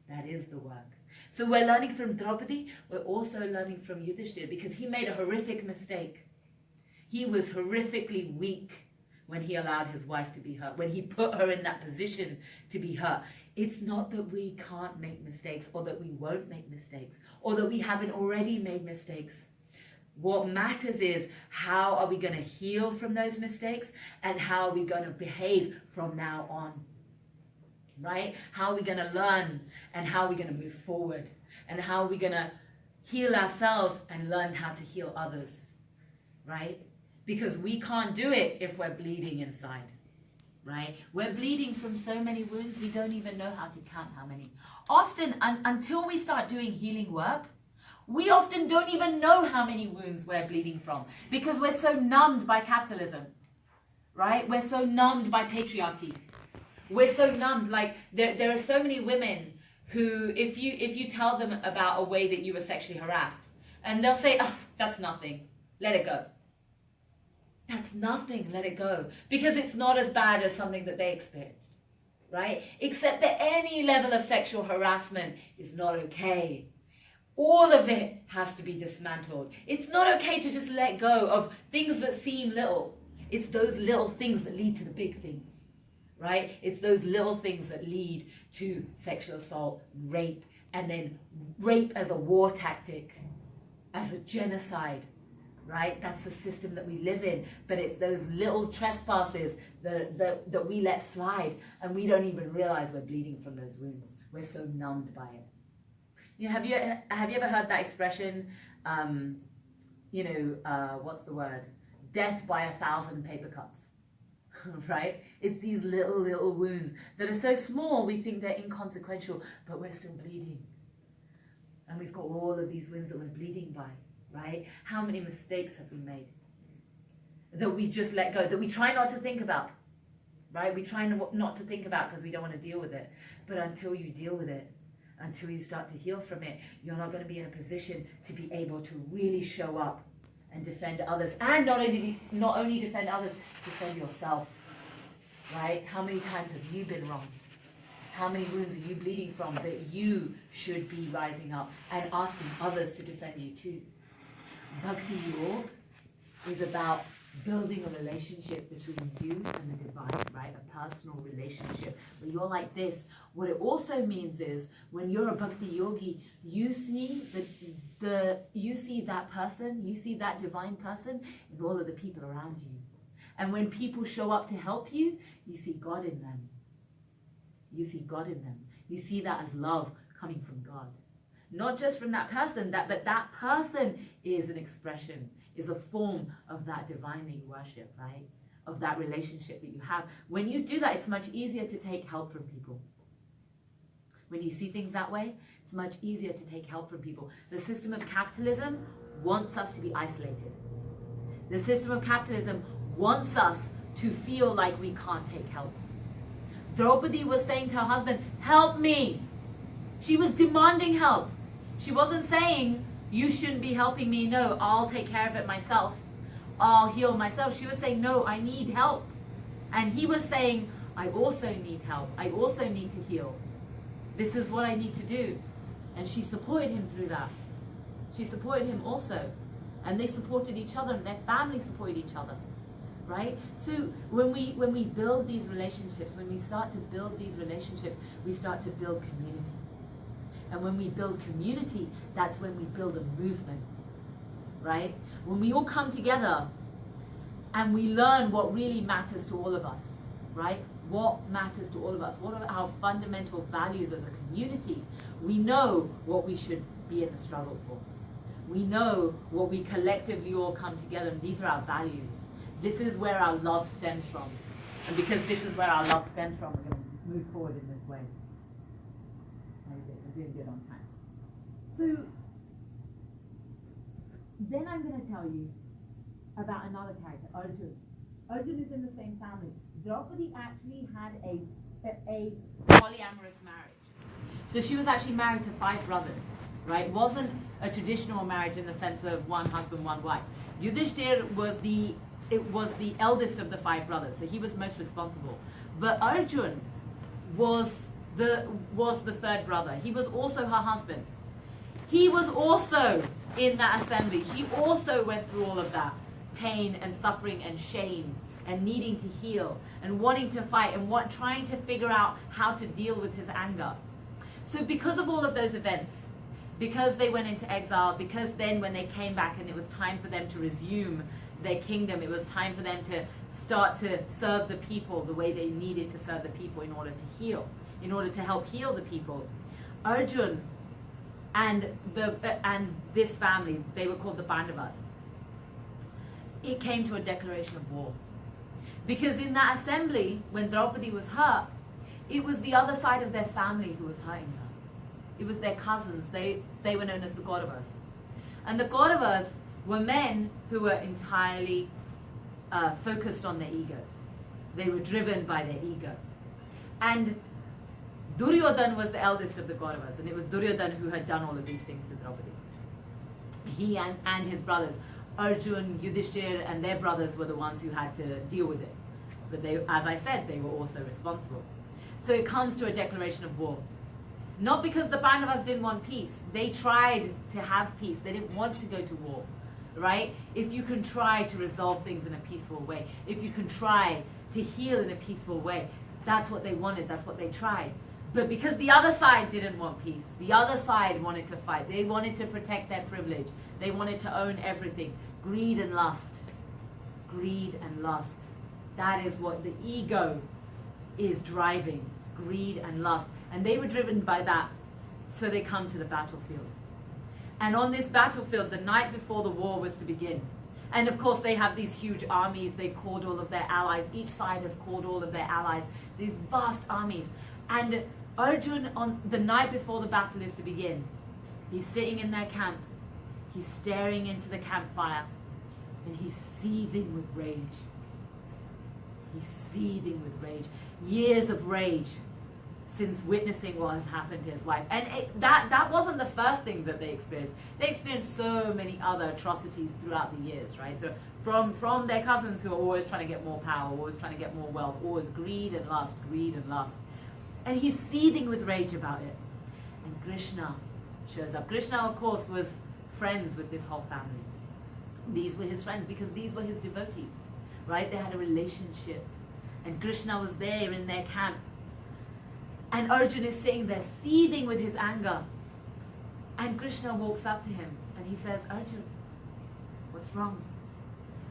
That is the work. So we're learning from Draupadi. We're also learning from Yudhishthira because he made a horrific mistake. He was horrifically weak when he allowed his wife to be hurt, when he put her in that position to be hurt. It's not that we can't make mistakes or that we won't make mistakes or that we haven't already made mistakes. What matters is how are we going to heal from those mistakes and how are we going to behave from now on, right? How are we going to learn and how are we going to move forward and how are we going to heal ourselves and learn how to heal others, right? Because we can't do it if we're bleeding inside, right? We're bleeding from so many wounds, we don't even know how to count how many. Often, until we start doing healing work, we often don't even know how many wounds we're bleeding from because we're so numbed by capitalism, right? We're so numbed by patriarchy. We're so numbed, like there are so many women who, if you tell them about a way that you were sexually harassed, and they'll say, oh, that's nothing, let it go. That's nothing, let it go. Because it's not as bad as something that they experienced, right? Except that any level of sexual harassment is not okay. All of it has to be dismantled. It's not okay to just let go of things that seem little. It's those little things that lead to the big things, right? It's those little things that lead to sexual assault, rape, and then rape as a war tactic, as a genocide. Right? That's the system that we live in. But it's those little trespasses that we let slide and we don't even realize we're bleeding from those wounds. We're so numbed by it. You know, have you ever heard that expression, what's the word? Death by 1,000 paper cuts. Right? It's these little wounds that are so small we think they're inconsequential, but we're still bleeding. And we've got all of these wounds that we're bleeding by. Right? How many mistakes have we made that we just let go, that we try not to think about, right? We try not to think about because we don't want to deal with it. But until you deal with it, until you start to heal from it, you're not going to be in a position to be able to really show up and defend others. And not only defend others, defend yourself, right? How many times have you been wrong? How many wounds are you bleeding from that you should be rising up and asking others to defend you too? Bhakti Yoga is about building a relationship between you and the divine, right? A personal relationship where you're like this. What it also means is when you're a Bhakti Yogi, you see that person, you see that divine person in all of the people around you. And when people show up to help you, you see God in them. You see God in them. You see that as love coming from God. Not just from that person, but that person is an expression, is a form of that divine that you worship, right? Of that relationship that you have. When you do that, it's much easier to take help from people. When you see things that way, it's much easier to take help from people. The system of capitalism wants us to be isolated. The system of capitalism wants us to feel like we can't take help. Draupadi was saying to her husband, help me. She was demanding help. She wasn't saying, you shouldn't be helping me. No, I'll take care of it myself. I'll heal myself. She was saying, no, I need help. And he was saying, I also need help. I also need to heal. This is what I need to do. And she supported him through that. She supported him also. And they supported each other, and their family supported each other. Right? So when we build these relationships, when we start to build these relationships, we start to build community. And when we build community, that's when we build a movement. Right? When we all come together and we learn what really matters to all of us. Right? What matters to all of us? What are our fundamental values as a community? We know what we should be in the struggle for. We know what we collectively all come together, and these are our values. This is where our love stems from. And because this is where our love stems from, we're going to move forward in this way. We're doing good on time. So, then I'm going to tell you about another character, Arjun. Arjun is in the same family. Draupadi actually had a polyamorous marriage. So she was actually married to 5 brothers, right? It wasn't a traditional marriage in the sense of one husband, one wife. Yudhishthir was the eldest of the 5 brothers, so he was most responsible. But Arjun was the 3rd brother. He was also her husband. He was also in that assembly. He also went through all of that pain and suffering and shame and needing to heal and wanting to fight and trying to figure out how to deal with his anger. So because of all of those events, because they went into exile, because then when they came back and it was time for them to resume their kingdom, it was time for them to start to serve the people the way they needed to serve the people in order to heal, in order to help heal the people. Arjun and this family, they were called the Pandavas. It came to a declaration of war. Because in that assembly, when Draupadi was hurt, it was the other side of their family who was hurting her. It was their cousins. They were known as the Kauravas. And the Kauravas were men who were entirely focused on their egos. They were driven by their ego. And Duryodhan was the eldest of the Kauravas, and it was Duryodhan who had done all of these things to Draupadi. He and his brothers, Arjun, Yudhishthir, and their brothers were the ones who had to deal with it. But they, as I said, they were also responsible. So it comes to a declaration of war. Not because the Pandavas didn't want peace. They tried to have peace. They didn't want to go to war, right? If you can try to resolve things in a peaceful way, if you can try to heal in a peaceful way, that's what they wanted, that's what they tried. But because the other side didn't want peace, the other side wanted to fight, they wanted to protect their privilege, they wanted to own everything. Greed and lust. Greed and lust. That is what the ego is driving. Greed and lust. And they were driven by that. So they come to the battlefield. And on this battlefield, the night before the war was to begin, and of course they have these huge armies, they called all of their allies, each side has called all of their allies, these vast armies. And Arjun, on the night before the battle is to begin, he's sitting in their camp, he's staring into the campfire, and he's seething with rage. He's seething with rage. Years of rage since witnessing what has happened to his wife. And that wasn't the first thing that they experienced. They experienced so many other atrocities throughout the years, right? From their cousins who are always trying to get more power, always trying to get more wealth, always greed and lust, greed and lust. And he's seething with rage about it. And Krishna shows up. Krishna, of course, was friends with this whole family. These were his friends because these were his devotees, right? They had a relationship. And Krishna was there in their camp. And Arjun is sitting there seething with his anger. And Krishna walks up to him and he says, Arjun, what's wrong?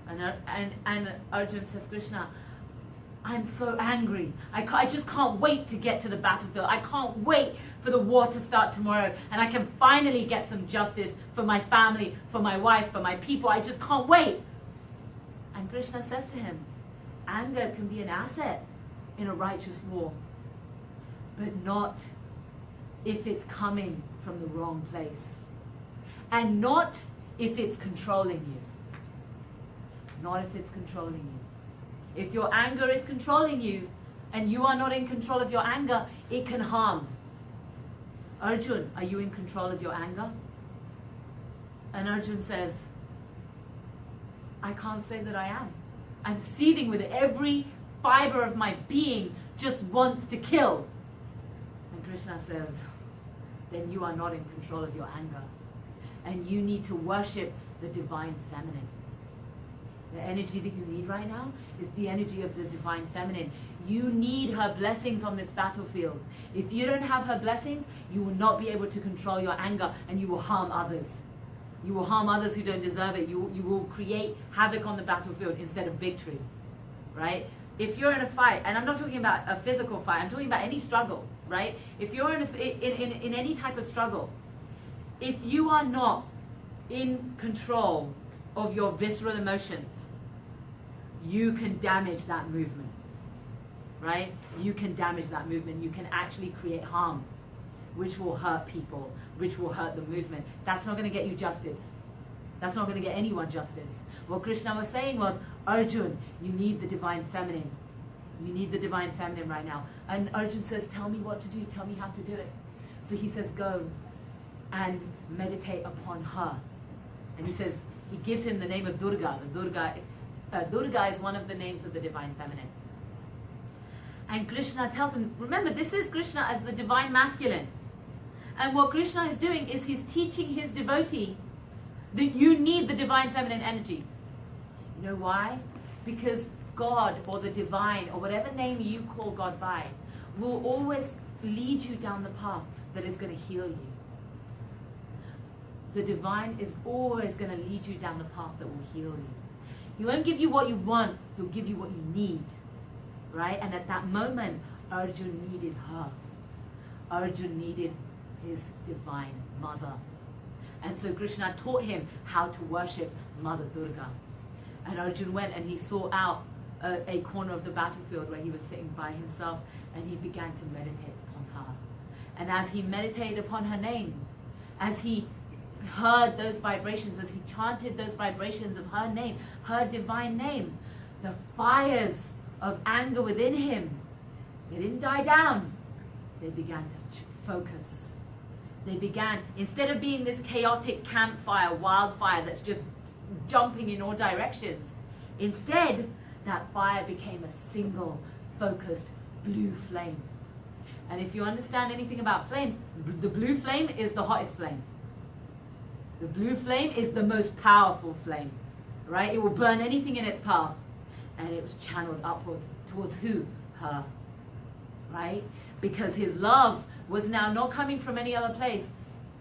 And Arjun says, Krishna, I'm so angry. I just can't wait to get to the battlefield. I can't wait for the war to start tomorrow. And I can finally get some justice for my family, for my wife, for my people. I just can't wait. And Krishna says to him, anger can be an asset in a righteous war, but not if it's coming from the wrong place. And not if it's controlling you. Not if it's controlling you. If your anger is controlling you and you are not in control of your anger, it can harm. Arjun, are you in control of your anger? And Arjun says, I can't say that I am. I'm seething with it. Every fiber of my being just wants to kill. And Krishna says, then you are not in control of your anger. And you need to worship the divine feminine. The energy that you need right now is the energy of the divine feminine. You need her blessings on this battlefield. If you don't have her blessings, you will not be able to control your anger, and you will harm others. You will harm others who don't deserve it. You will create havoc on the battlefield instead of victory, right? If you're in a fight, and I'm not talking about a physical fight, I'm talking about any struggle, right? If you're in any type of struggle, if you are not in control of your visceral emotions, you can damage that movement, right? You can damage that movement. You can actually create harm, which will hurt people, which will hurt the movement. That's not going to get you justice. That's not going to get anyone justice. What Krishna was saying was, Arjun, you need the divine feminine. You need the divine feminine right now. And Arjun says, tell me what to do. Tell me how to do it. So he says, go and meditate upon her. And he says, he gives him the name of Durga. Durga is one of the names of the divine feminine. And Krishna tells him, remember, this is Krishna as the divine masculine. And what Krishna is doing is he's teaching his devotee that you need the divine feminine energy. You know why? Because God, or the divine, or whatever name you call God by, will always lead you down the path that is going to heal you. The divine is always going to lead you down the path that will heal you. He won't give you what you want, he'll give you what you need. Right? And at that moment, Arjun needed her. Arjun needed his divine mother. And so Krishna taught him how to worship Mother Durga. And Arjun went and he saw out a corner of the battlefield where he was sitting by himself, and he began to meditate upon her. And as he meditated upon her name, as he heard those vibrations, as he chanted those vibrations of her name, her divine name, the fires of anger within him, they didn't die down. They began to focus. They began, instead of being this chaotic campfire, wildfire that's just jumping in all directions, instead that fire became a single focused blue flame. And if you understand anything about flames, the blue flame is the hottest flame. The blue flame is the most powerful flame, right? It will burn anything in its path. And it was channeled upwards towards who? Her, right? Because his love was now not coming from any other place.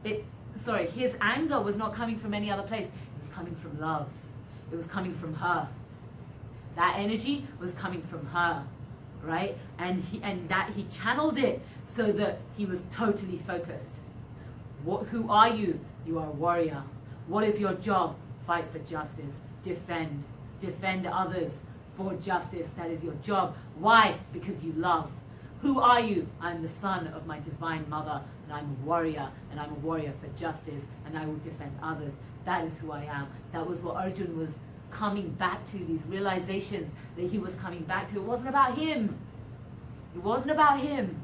His anger was not coming from any other place. It was coming from love. It was coming from her. That energy was coming from her, right? And he channeled it so that he was totally focused. Who are you? You are a warrior. What is your job? Fight for justice. Defend others for justice. That is your job. Why? Because you love. Who are you? I'm the son of my divine mother, and I'm a warrior, and I'm a warrior for justice, and I will defend others. That is who I am. That was what Arjun was coming back to, these realizations that he was coming back to. It wasn't about him. It wasn't about him.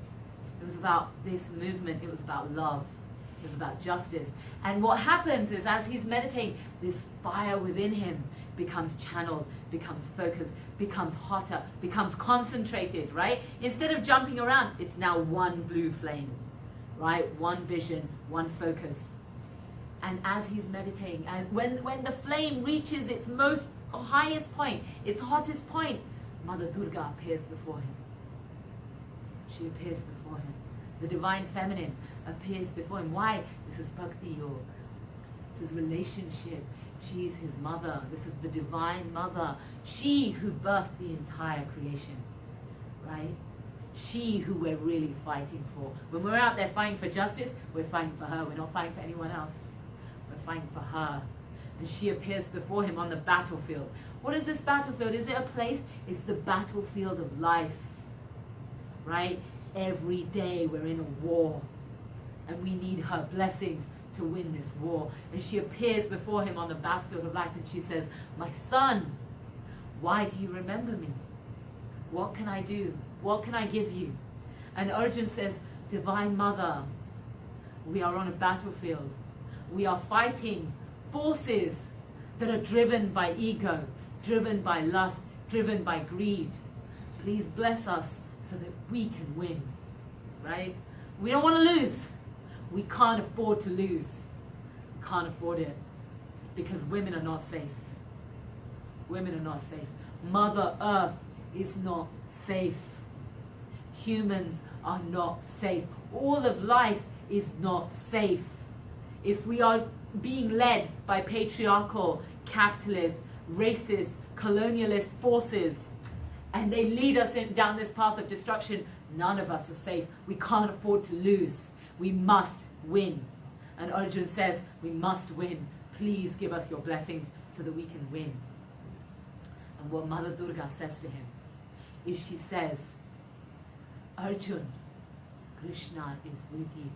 It was about this movement. It was about love. It was about justice. And what happens is, as he's meditating, this fire within him becomes channeled, becomes focused, becomes hotter, becomes concentrated, right? Instead of jumping around, it's now one blue flame, right? One vision, one focus. And as he's meditating, and when the flame reaches its most highest point, its hottest point, Mother Durga appears before him. She appears before him. The divine feminine appears before him. Why? This is Bhakti Yoga. This is relationship. She is his mother. This is the divine mother. She who birthed the entire creation, right? She who we're really fighting for. When we're out there fighting for justice, we're fighting for her. We're not fighting for anyone else. We're fighting for her. And she appears before him on the battlefield. What is this battlefield? Is it a place? It's the battlefield of life, right? Every day we're in a war, and we need her blessings to win this war. And she appears before him on the battlefield of life, and she says, my son, why do you remember me? What can I do? What can I give you? And Arjun says, divine mother, We are on a battlefield. We are fighting forces that are driven by ego, driven by lust, driven by greed. Please bless us so that we can win, right? We don't want to lose. We can't afford to lose. We can't afford it because women are not safe. Women are not safe. Mother Earth is not safe. Humans are not safe. All of life is not safe. If we are being led by patriarchal, capitalist, racist, colonialist forces, and they lead us down this path of destruction, none of us are safe. We can't afford to lose. We must win. And Arjun says, we must win. Please give us your blessings so that we can win. And what Mother Durga says to him is, she says, Arjun, Krishna is with you.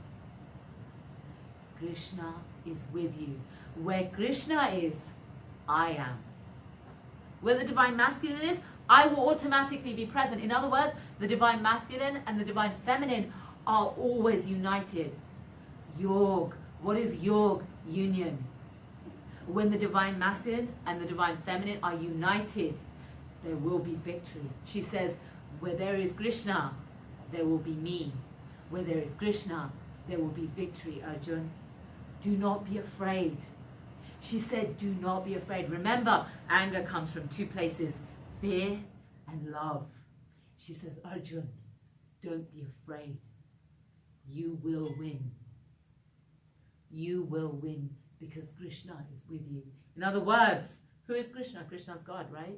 Krishna is with you. Where Krishna is, I am. Where the divine masculine is, I will automatically be present. In other words, the divine masculine and the divine feminine are always united. Yog. What is yog? Union. When the divine masculine and the divine feminine are united, there will be victory. She says, where there is Krishna, there will be me. Where there is Krishna, there will be victory, Arjun. Do not be afraid. She said, do not be afraid. Remember, anger comes from two places, fear and love. She says, Arjun, don't be afraid. You will win. You will win because Krishna is with you. In other words, who is Krishna? Krishna is God, right?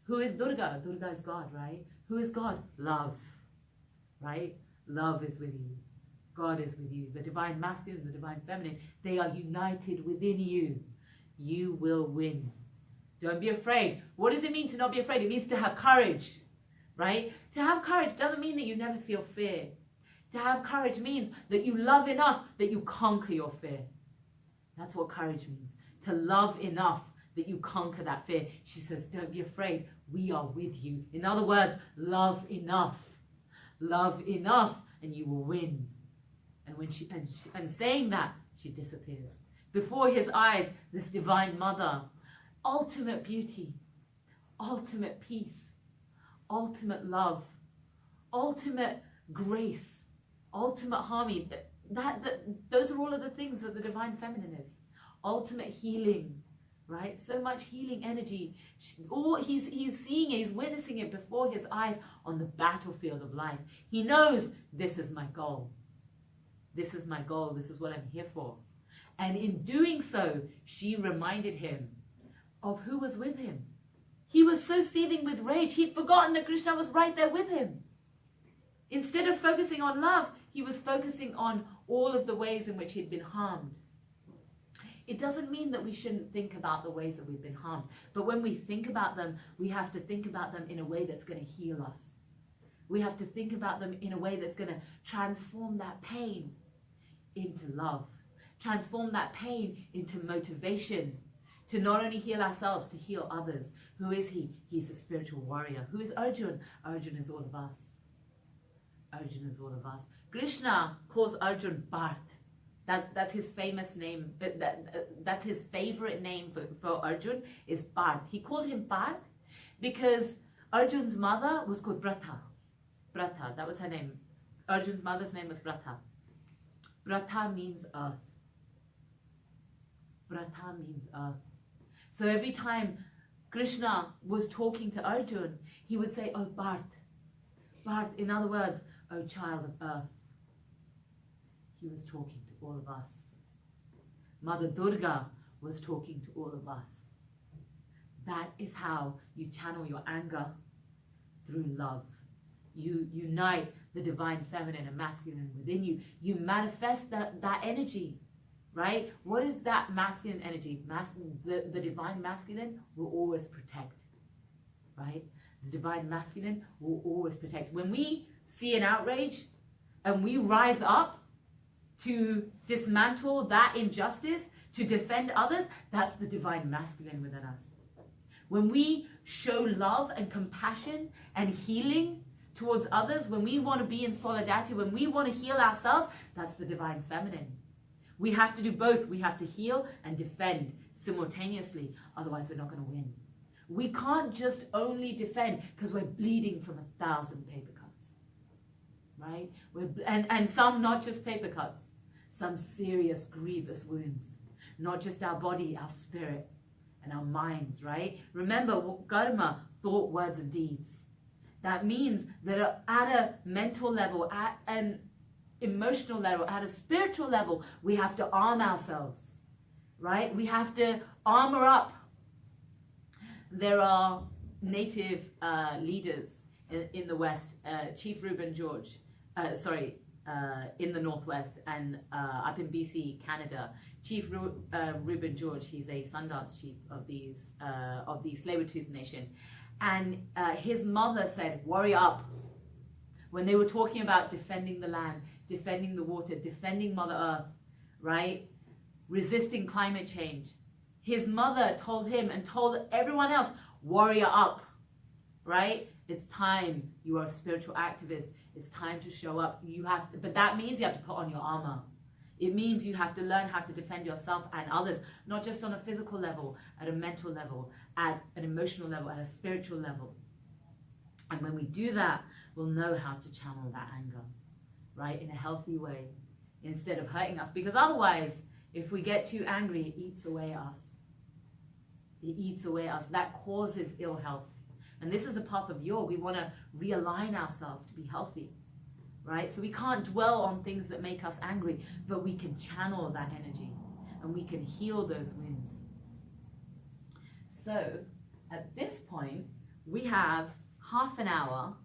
Who is Durga? Durga is God, right? Who is God? Love, right? Love is with you. God is with you. The divine masculine, the divine feminine, they are united within you. You will win. Don't be afraid. What does it mean to not be afraid? It means to have courage, right? To have courage doesn't mean that you never feel fear. To have courage means that you love enough that you conquer your fear. That's what courage means. To love enough that you conquer that fear. She says, don't be afraid. We are with you. In other words, love enough. Love enough and you will win. And when and saying that, she disappears. Before his eyes, this divine mother, ultimate beauty, ultimate peace, ultimate love, ultimate grace, ultimate harmony. Those are all of the things that the divine feminine is. Ultimate healing, right? So much healing energy. He's seeing it, he's witnessing it before his eyes on the battlefield of life. He knows this is my goal. This is my goal. This is what I'm here for. And in doing so, she reminded him of who was with him. He was so seething with rage, he'd forgotten that Krishna was right there with him. Instead of focusing on love, he was focusing on all of the ways in which he'd been harmed. It doesn't mean that we shouldn't think about the ways that we've been harmed. But when we think about them, we have to think about them in a way that's going to heal us. We have to think about them in a way that's going to transform that pain into love. Transform that pain into motivation to not only heal ourselves, to heal others. Who is he? He's a spiritual warrior. Who is Arjun? Arjun is all of us. Arjun is all of us. Krishna calls Arjun Parth. That's his famous name. That's his favorite name for Arjun is Parth. He called him Parth because Arjun's mother was called Pratha. Pratha, that was her name. Arjun's mother's name was Pratha. Pratha means earth. Pratha means earth. So every time Krishna was talking to Arjun, he would say, oh, Parth. Parth, in other words, oh, child of earth. He was talking to all of us. Mother Durga was talking to all of us. That is how you channel your anger through love. You unite the divine feminine and masculine within you. You manifest that energy, right? What is that masculine energy? The divine masculine will always protect, right? The divine masculine will always protect. When we see an outrage and we rise up to dismantle that injustice, to defend others, that's the divine masculine within us. When we show love and compassion and healing towards others, when we want to be in solidarity, when we want to heal ourselves, that's the divine feminine. We have to do both. We have to heal and defend simultaneously. Otherwise, we're not going to win. We can't just only defend because we're bleeding from 1,000 paper cuts, right? And some not just paper cuts, some serious, grievous wounds. Not just our body, our spirit, and our minds, right? Remember, karma, thought, words, and deeds. That means that at a mental level, at an emotional level, at a spiritual level, we have to arm ourselves, right? We have to armor up. There are native leaders in the West, Chief Reuben George, in the Northwest and up in BC, Canada. Chief Reuben George, he's a Sundance chief of the Tsleil-Waututh Nation. And his mother said, warrior up. When they were talking about defending the land, defending the water, defending Mother Earth, right? Resisting climate change. His mother told him and told everyone else, warrior up, right? It's time. You are a spiritual activist. It's time to show up. But that means you have to put on your armor. It means you have to learn how to defend yourself and others, not just on a physical level, at a mental level, at an emotional level, at a spiritual level. And when we do that, we'll know how to channel that anger, right, in a healthy way, instead of hurting us. Because otherwise, if we get too angry, it eats away us. It eats away us. That causes ill health. And this is a path of yoga. We want to realign ourselves to be healthy, right? So we can't dwell on things that make us angry, but we can channel that energy and we can heal those wounds. So at this point, we have half an hour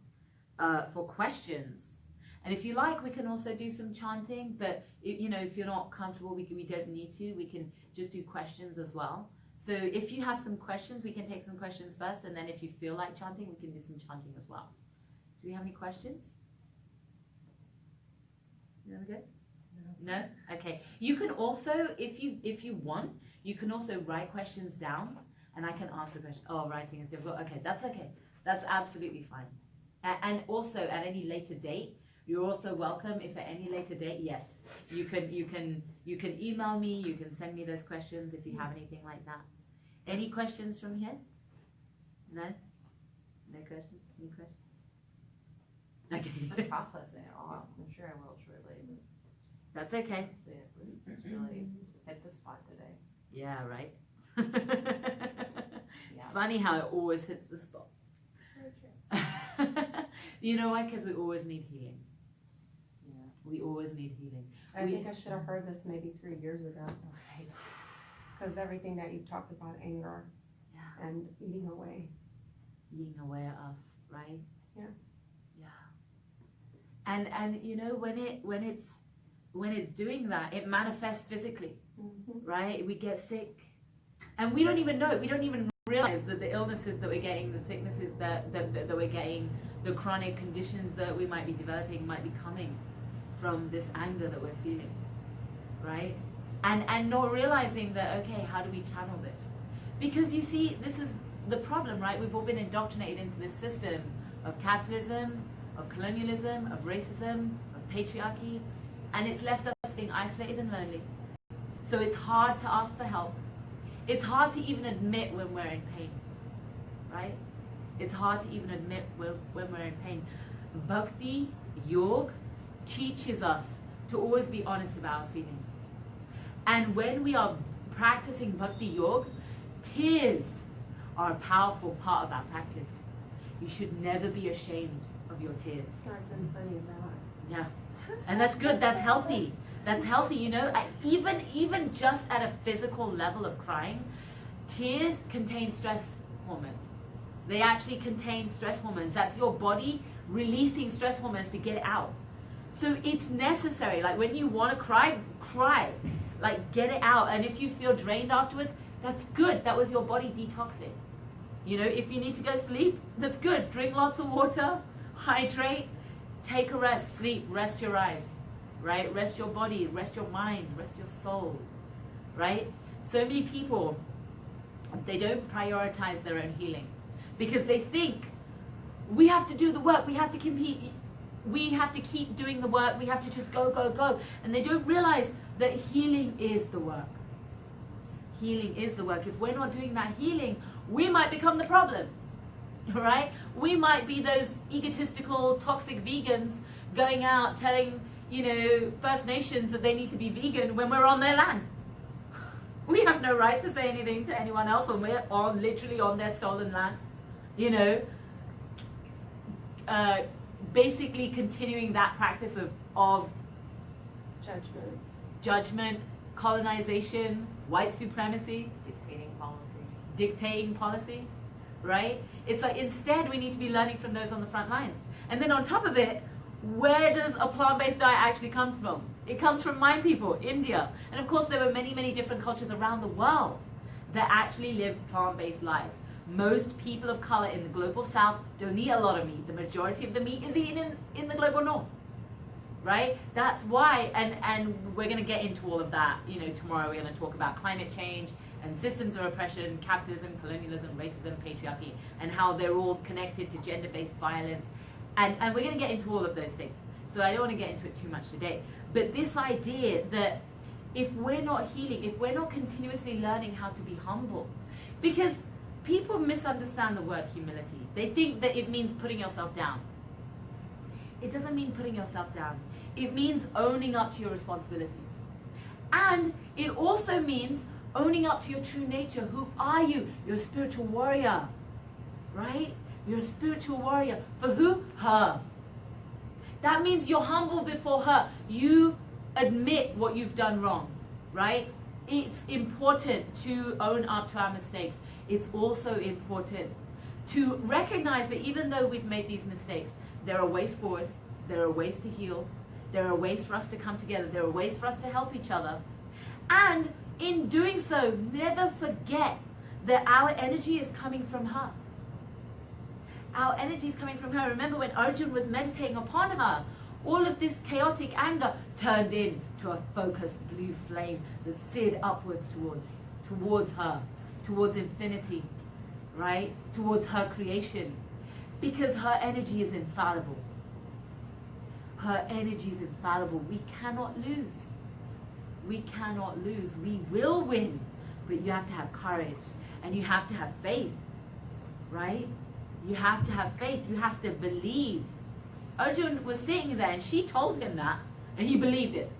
for questions. And if you like, we can also do some chanting, but if you're not comfortable, we don't need to. We can just do questions as well. So if you have some questions, we can take some questions first, and then if you feel like chanting, we can do some chanting as well. Do we have any questions? You good? No? Okay. You can also, if you want, you can also write questions down, and I can answer questions. Oh, writing is difficult. Okay, that's okay. That's absolutely fine. And also, at any later date, you're also welcome. If at any later date, yes, you can email me. You can send me those questions if you have anything like that. Any questions from here? No? No questions? Any questions? Okay. I'm processing it all. I'm sure I will shortly. That's okay. It's really hit the spot today. Yeah, right. It's funny how it always hits the spot. You know why? Because we always need healing. Yeah. We always need healing. I think I should have heard this maybe 3 years ago. Right. Because everything that you've talked about, anger, and eating away at us, right? Yeah. Yeah. And when it's doing that, it manifests physically, right? We get sick, and we don't even know it. We don't even realize that the illnesses that we're getting, the sicknesses that we're getting, the chronic conditions that we might be developing might be coming from this anger that we're feeling, right? And not realizing that, okay, how do we channel this? Because you see, this is the problem, right? We've all been indoctrinated into this system of capitalism, of colonialism, of racism, of patriarchy, and it's left us being isolated and lonely. So it's hard to ask for help. It's hard to even admit when we're in pain, right? It's hard to even admit when we're in pain. Bhakti, yoga, teaches us to always be honest about our feelings. And when we are practicing Bhakti Yoga, tears are a powerful part of our practice. You should never be ashamed of your tears. I've done plenty of that. Yeah. And that's good. That's healthy. That's healthy, even just at a physical level of crying, tears contain stress hormones. They actually contain stress hormones. That's your body releasing stress hormones to get it out. So it's necessary. Like when you want to cry, cry. Like get it out. And if you feel drained afterwards, that's good. That was your body detoxing. If you need to go sleep, that's good. Drink lots of water, hydrate, take a rest, sleep, rest your eyes, right? Rest your body, rest your mind, rest your soul, right? So many people, they don't prioritize their own healing because they think we have to do the work, we have to compete. we have to keep doing the work, we have to just go, go, go. And they don't realize that healing is the work. Healing is the work. If we're not doing that healing, we might become the problem, right? We might be those egotistical, toxic vegans going out telling, First Nations that they need to be vegan when we're on their land. We have no right to say anything to anyone else when we're literally on their stolen land. Basically continuing that practice of judgment, colonization, white supremacy, dictating policy, right? It's like instead we need to be learning from those on the front lines. And then on top of it, where does a plant-based diet actually come from? It comes from my people, India. And of course there were many, many different cultures around the world that actually lived plant-based lives. Most people of color in the global south don't eat a lot of meat. The majority of the meat is eaten in the global north, right? That's why, and we're going to get into all of that. Tomorrow we're going to talk about climate change and systems of oppression, capitalism, colonialism, racism, patriarchy, and how they're all connected to gender-based violence. And we're going to get into all of those things. So I don't want to get into it too much today. But this idea that if we're not healing, if we're not continuously learning how to be humble, because people misunderstand the word humility. They think that it means putting yourself down. It doesn't mean putting yourself down. It means owning up to your responsibilities. And it also means owning up to your true nature. Who are you? You're a spiritual warrior, right? You're a spiritual warrior. For who? Her. That means you're humble before her. You admit what you've done wrong, right? It's important to own up to our mistakes. It's also important to recognize that even though we've made these mistakes, there are ways forward, there are ways to heal, there are ways for us to come together, there are ways for us to help each other. And in doing so, never forget that our energy is coming from her. Our energy is coming from her. Remember when Arjun was meditating upon her, all of this chaotic anger turned into a focused blue flame that seared upwards towards her, towards infinity, right? Towards her creation. Because her energy is infallible. Her energy is infallible. We cannot lose. We cannot lose. We will win. But you have to have courage. And you have to have faith, right? You have to have faith. You have to believe. Arjun was sitting there and she told him that. And he believed it.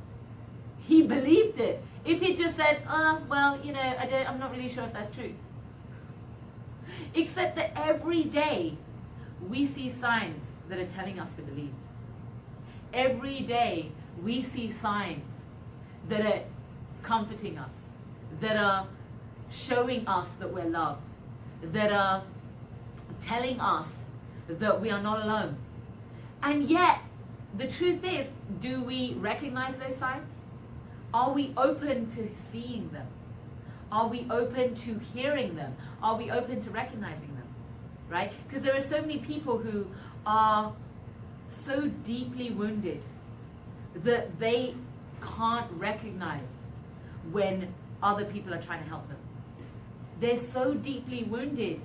He believed it. If he just said, I'm not really sure if that's true. Except that every day we see signs that are telling us to believe. Every day we see signs that are comforting us, that are showing us that we're loved, that are telling us that we are not alone. And yet, the truth is, do we recognize those signs? Are we open to seeing them? Are we open to hearing them? Are we open to recognizing them? Right? Because there are so many people who are so deeply wounded that they can't recognize when other people are trying to help them. They're so deeply wounded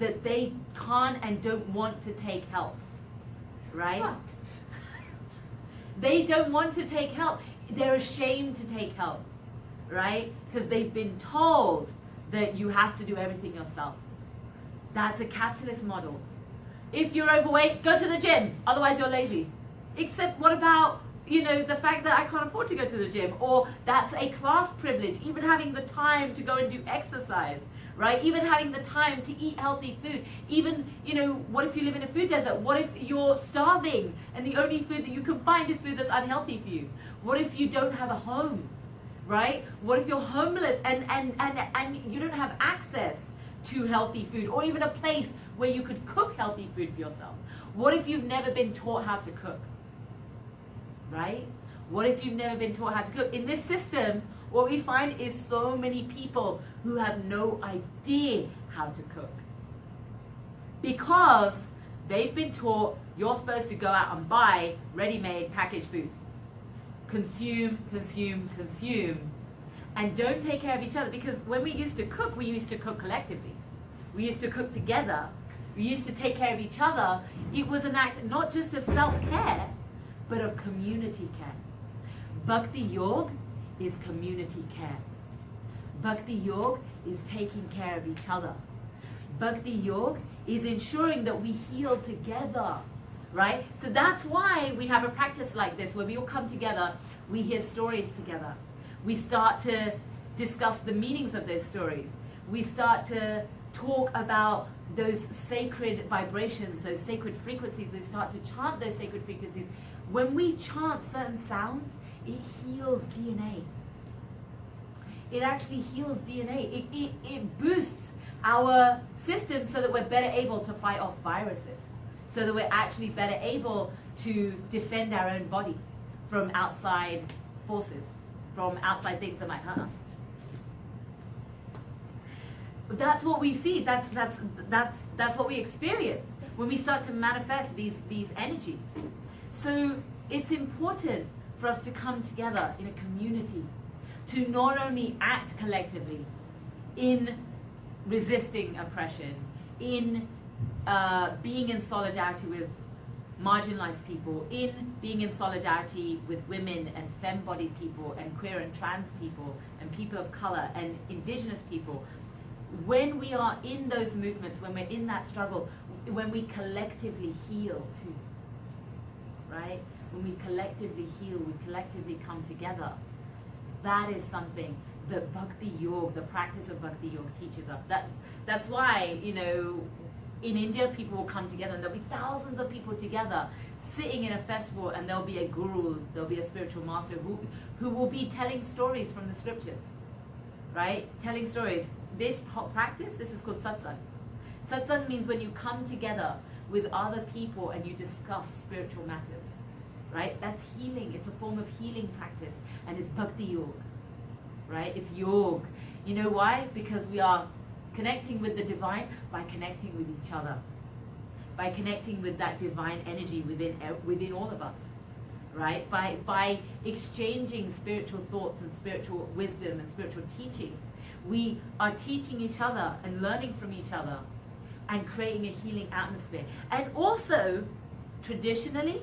that they can't and don't want to take help. Right? What? They don't want to take help. They're ashamed to take help, right? Because they've been told that you have to do everything yourself. That's a capitalist model. If you're overweight, go to the gym, otherwise you're lazy. Except what about, the fact that I can't afford to go to the gym, or that's a class privilege, even having the time to go and do exercise, right? Even having the time to eat healthy food. Even, what if you live in a food desert? What if you're starving and the only food that you can find is food that's unhealthy for you? What if you don't have a home, right? What if you're homeless and you don't have access to healthy food, or even a place where you could cook healthy food for yourself? What if you've never been taught how to cook, right? What if you've never been taught how to cook? In this system, what we find is so many people who have no idea how to cook because they've been taught you're supposed to go out and buy ready-made packaged foods. Consume, consume, consume, and don't take care of each other. Because when we used to cook collectively. We used to cook together. We used to take care of each other. It was an act not just of self-care, but of community care. Bhakti Yoga is community care. Bhakti Yoga is taking care of each other. Bhakti Yoga is ensuring that we heal together, right? So that's why we have a practice like this, where we all come together, we hear stories together. We start to discuss the meanings of those stories. We start to talk about those sacred vibrations, those sacred frequencies. We start to chant those sacred frequencies. When we chant certain sounds, it heals DNA. It actually heals DNA. It boosts our system so that we're better able to fight off viruses, so that we're actually better able to defend our own body from outside forces, from outside things that might hurt us. That's what we see. That's what we experience when we start to manifest these energies. So it's important for us to come together in a community, to not only act collectively in resisting oppression, in being in solidarity with marginalized people, in being in solidarity with women and femme-bodied people and queer and trans people and people of color and indigenous people. When we are in those movements, when we're in that struggle, when we collectively heal too, right? When we collectively heal, we collectively come together. That is something that Bhakti Yoga, the practice of Bhakti Yoga, teaches us. That's why, you know, in India, people will come together and there'll be thousands of people together sitting in a festival, and there'll be a guru, there'll be a spiritual master who will be telling stories from the scriptures, right? Telling stories. This practice, this is called satsang. Satsang means when you come together with other people and you discuss spiritual matters, right? That's healing. It's a form of healing practice, and it's Bhakti Yoga, right? It's yoga. You know why? Because we are connecting with the divine by connecting with each other, by connecting with that divine energy within all of us, right? By exchanging spiritual thoughts and spiritual wisdom and spiritual teachings. We are teaching each other and learning from each other and creating a healing atmosphere. And also, traditionally,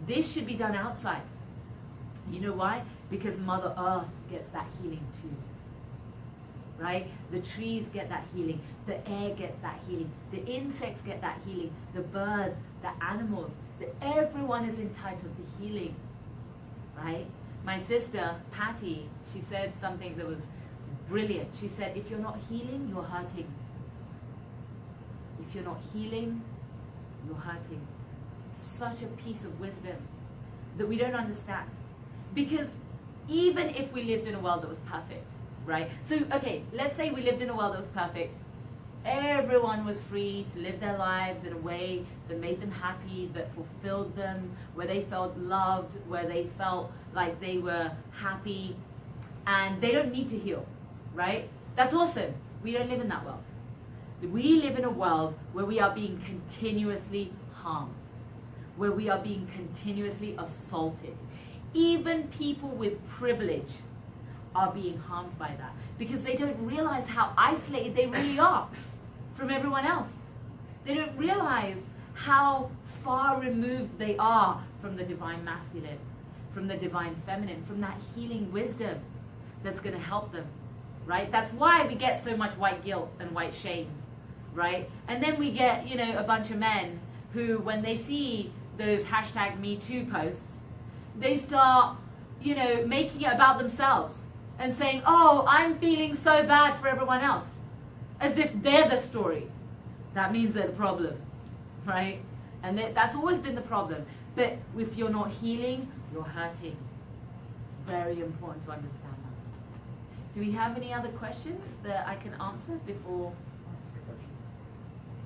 this should be done outside. You know why? Because Mother Earth gets that healing too, right? The trees get that healing. The air gets that healing. The insects get that healing. The birds, the animals. Everyone is entitled to healing, right? My sister, Patti, she said something that was brilliant. She said, if you're not healing, you're hurting. If you're not healing, you're hurting. Such a piece of wisdom that we don't understand. Because even if we lived in a world that was perfect, right? So, okay, let's say we lived in a world that was perfect. Everyone was free to live their lives in a way that made them happy, that fulfilled them, where they felt loved, where they felt like they were happy, and they don't need to heal, right? That's awesome. We don't live in that world. We live in a world where we are being continuously harmed, where we are being continuously assaulted. Even people with privilege are being harmed by that because they don't realize how isolated they really are from everyone else. They don't realize how far removed they are from the divine masculine, from the divine feminine, from that healing wisdom that's going to help them, right? That's why we get so much white guilt and white shame, right? And then we get, you know, a bunch of men who, when they see those #MeToo posts, they start, you know, making it about themselves and saying, oh, I'm feeling so bad for everyone else, as if they're the story. That means they're the problem, right? And that's always been the problem. But if you're not healing, you're hurting. It's very important to understand that. Do we have any other questions that I can answer before?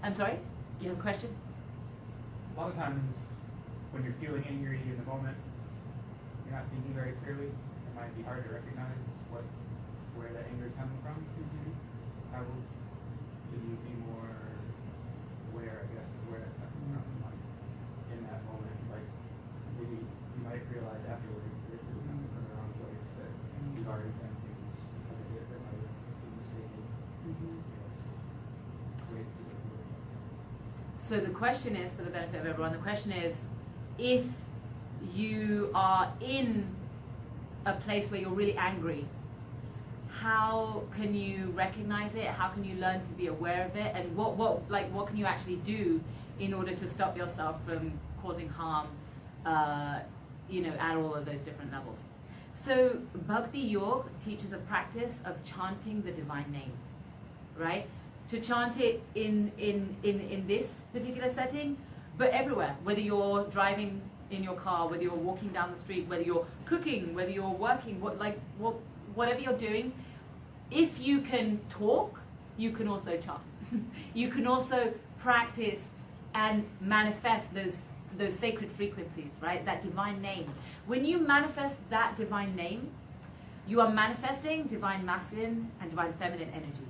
I'm sorry? Do you have a question? A lot of times when you're feeling angry in the moment, you're not thinking very clearly. It might be hard to recognize where that anger is coming from. Mm-hmm. How can you be more aware, I guess, of where that's coming from? Like in that moment, like maybe you might realize afterwards that it was coming from the wrong place, but you've already done things because of it that might be mistaken. Mm-hmm. Ways to do it. So the question is, for the benefit of everyone, the question is, if you are in a place where you're really angry, how can you recognize it? How can you learn to be aware of it? And what can you actually do in order to stop yourself from causing harm, at all of those different levels? So Bhakti Yoga teaches a practice of chanting the divine name, right? To chant it in this particular setting, but everywhere, whether you're driving in your car, whether you're walking down the street, whether you're cooking, whether you're working, whatever you're doing. If you can talk, you can also chant. You can also practice and manifest those sacred frequencies, right? That divine name. When you manifest that divine name, you are manifesting divine masculine and divine feminine energy.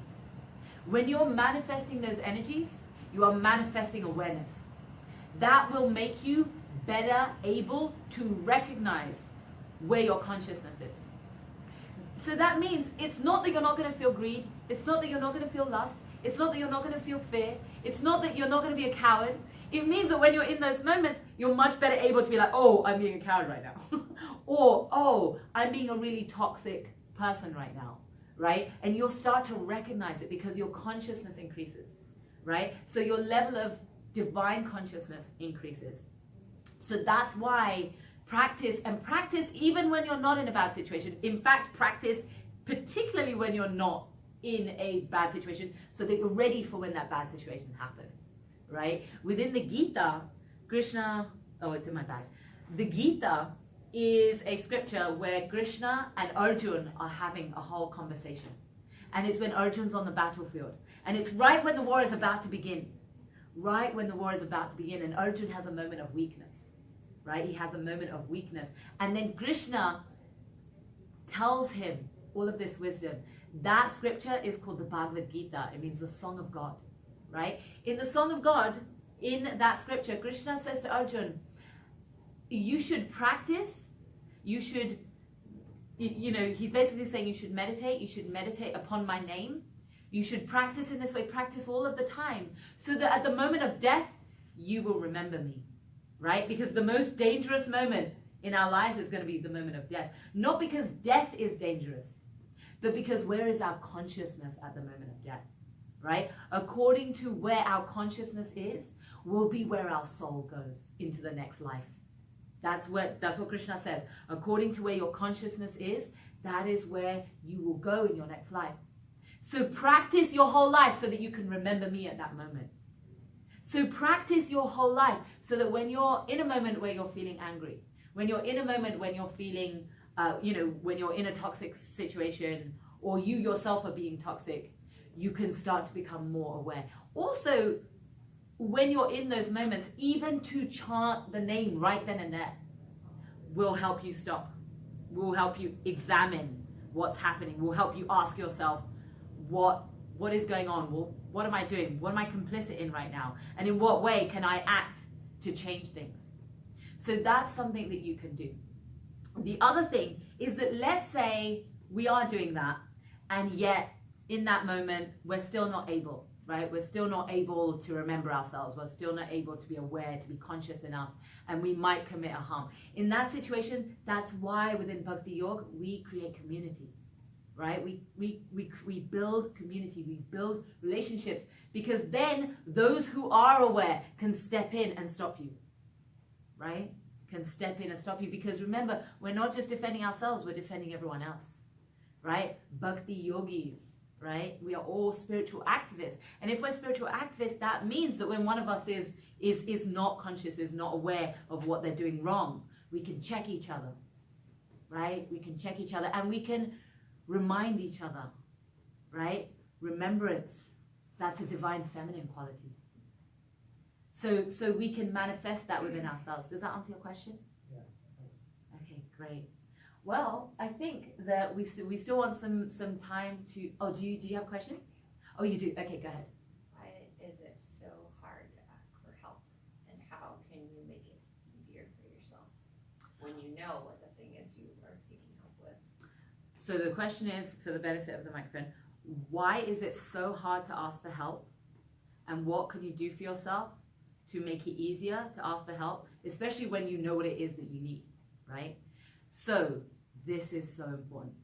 When you're manifesting those energies, you are manifesting awareness. That will make you better able to recognize where your consciousness is. So that means it's not that you're not going to feel greed. It's not that you're not going to feel lust. It's not that you're not going to feel fear. It's not that you're not going to be a coward. It means that when you're in those moments, you're much better able to be like, oh, I'm being a coward right now. Or, oh, I'm being a really toxic person right now, right? And you'll start to recognize it because your consciousness increases, right? So your level of divine consciousness increases. So that's why practice even when you're not in a bad situation. In fact, practice particularly when you're not in a bad situation, so that you're ready for when that bad situation happens, right? Within the Gita, Krishna, oh, it's in my bag. The Gita is a scripture where Krishna and Arjun are having a whole conversation. And it's when Arjun's on the battlefield. And it's right when the war is about to begin. Right when the war is about to begin, and Arjun has a moment of weakness, right? He has a moment of weakness. And then Krishna tells him all of this wisdom. That scripture is called the Bhagavad Gita. It means the Song of God, right? In the Song of God, in that scripture, Krishna says to Arjun, you should practice, you should, he's basically saying you should meditate upon my name. You should practice in this way, practice all of the time, so that at the moment of death, you will remember me, right? Because the most dangerous moment in our lives is going to be the moment of death. Not because death is dangerous, but because where is our consciousness at the moment of death, right? According to where our consciousness is, will be where our soul goes into the next life. That's what Krishna says. According to where your consciousness is, that is where you will go in your next life. So practice your whole life so that you can remember me at that moment. So practice your whole life so that when you're in a moment where you're feeling angry, when you're in a moment when you're feeling, when you're in a toxic situation, or you yourself are being toxic, you can start to become more aware. Also, when you're in those moments, even to chant the name right then and there will help you stop, will help you examine what's happening, will help you ask yourself, what is going on? Well, what am I doing? What am I complicit in right now? And in what way can I act to change things? So that's something that you can do. The other thing is that let's say we are doing that, and yet in that moment we're still not able, right? We're still not able to remember ourselves. We're still not able to be aware, to be conscious enough, and we might commit a harm. In that situation, that's why within Bhakti Yoga we create community. Right? We build community, we build relationships, because then those who are aware can step in and stop you. Right? Can step in and stop you, because remember, we're not just defending ourselves, we're defending everyone else. Right? Bhakti yogis, right? We are all spiritual activists. And if we're spiritual activists, that means that when one of us is not conscious, is not aware of what they're doing wrong, we can check each other. Right? We can check each other, and we can remind each other, right? Remembrance, that's a divine feminine quality. So we can manifest that within ourselves. Does that answer your question? Yeah. Okay, great. Well, I think that we still want some time to. Oh, do you have a question? Oh, you do. Okay, go ahead. Why is it so hard to ask for help, and how can you make it easier for yourself when you know what the thing is you are seeking help with? So the question is, for the benefit of the microphone, why is it so hard to ask for help? And what can you do for yourself to make it easier to ask for help, especially when you know what it is that you need, right? So this is so important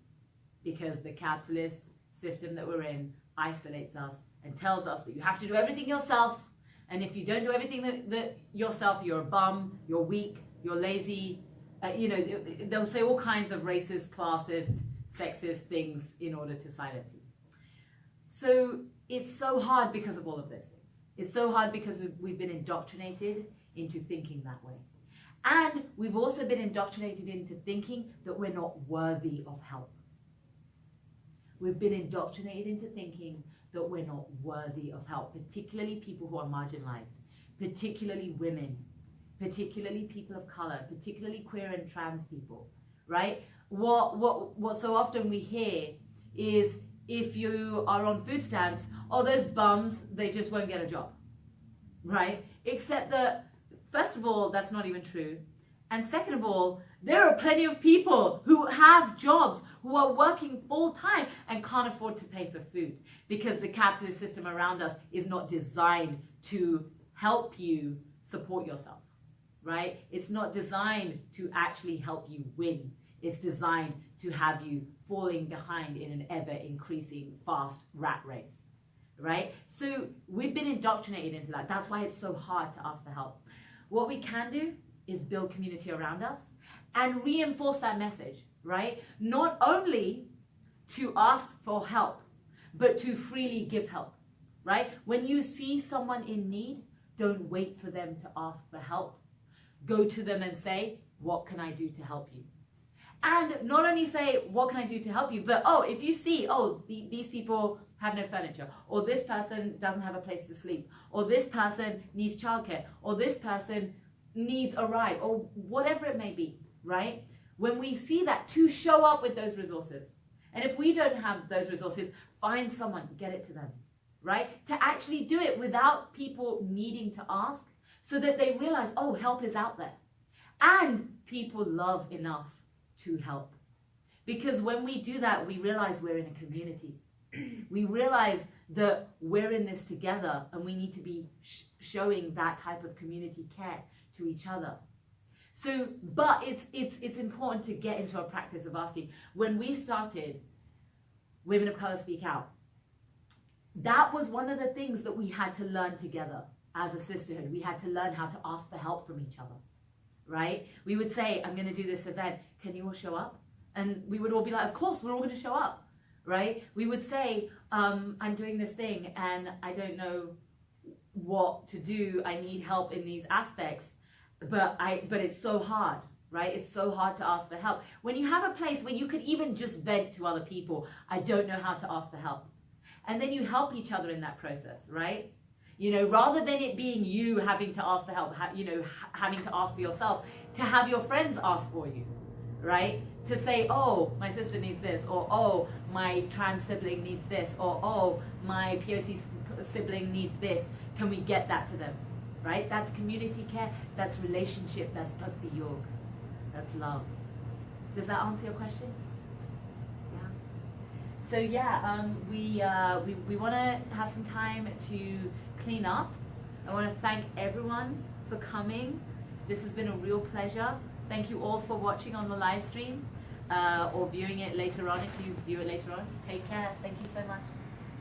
because the capitalist system that we're in isolates us and tells us that you have to do everything yourself. And if you don't do everything that yourself, you're a bum, you're weak, you're lazy. They'll say all kinds of racist, classist, sexist things in order to silence you. So it's so hard because of all of those things. It's so hard because we've been indoctrinated into thinking that way. And we've also been indoctrinated into thinking that we're not worthy of help. We've been indoctrinated into thinking that we're not worthy of help, particularly people who are marginalized, particularly women, particularly people of color, particularly queer and trans people, right? What so often we hear is if you are on food stamps, oh, those bums, they just won't get a job, right? Except that, first of all, that's not even true. And second of all, there are plenty of people who have jobs, who are working full time and can't afford to pay for food because the capitalist system around us is not designed to help you support yourself, right? It's not designed to actually help you win. It's designed to have you falling behind in an ever increasing fast rat race, right? So we've been indoctrinated into that. That's why it's so hard to ask for help. What we can do is build community around us and reinforce that message, right? Not only to ask for help, but to freely give help, right? When you see someone in need, don't wait for them to ask for help. Go to them and say, what can I do to help you? And not only say, what can I do to help you? But, if you see, these people have no furniture, or this person doesn't have a place to sleep, or this person needs childcare, or this person needs a ride, or whatever it may be, right? When we see that, to show up with those resources. And if we don't have those resources, find someone, get it to them, right? To actually do it without people needing to ask, so that they realize, help is out there. And people love enough to help. Because when we do that, we realize we're in a community. We realize that we're in this together and we need to be showing that type of community care to each other. So, but it's important to get into a practice of asking. When we started Women of Color Speak Out, that was one of the things that we had to learn together as a sisterhood. We had to learn how to ask for help from each other, right? We would say, I'm going to do this event. Can you all show up? And we would all be like, of course, we're all going to show up, right? We would say, I'm doing this thing and I don't know what to do. I need help in these aspects, but it's so hard, right? It's so hard to ask for help. When you have a place where you could even just vent to other people, I don't know how to ask for help. And then you help each other in that process, right? Rather than it being you having to ask for help, having to ask for yourself, to have your friends ask for you, right? To say, my sister needs this, or my trans sibling needs this, or my POC sibling needs this. Can we get that to them, right? That's community care, that's relationship, that's bhakti yoga, that's love. Does that answer your question? Yeah. So we want to have some time to clean up. I want to thank everyone for coming. This has been a real pleasure. Thank you all for watching on the live stream or viewing it later on if you view it later on. Take care. Thank you so much.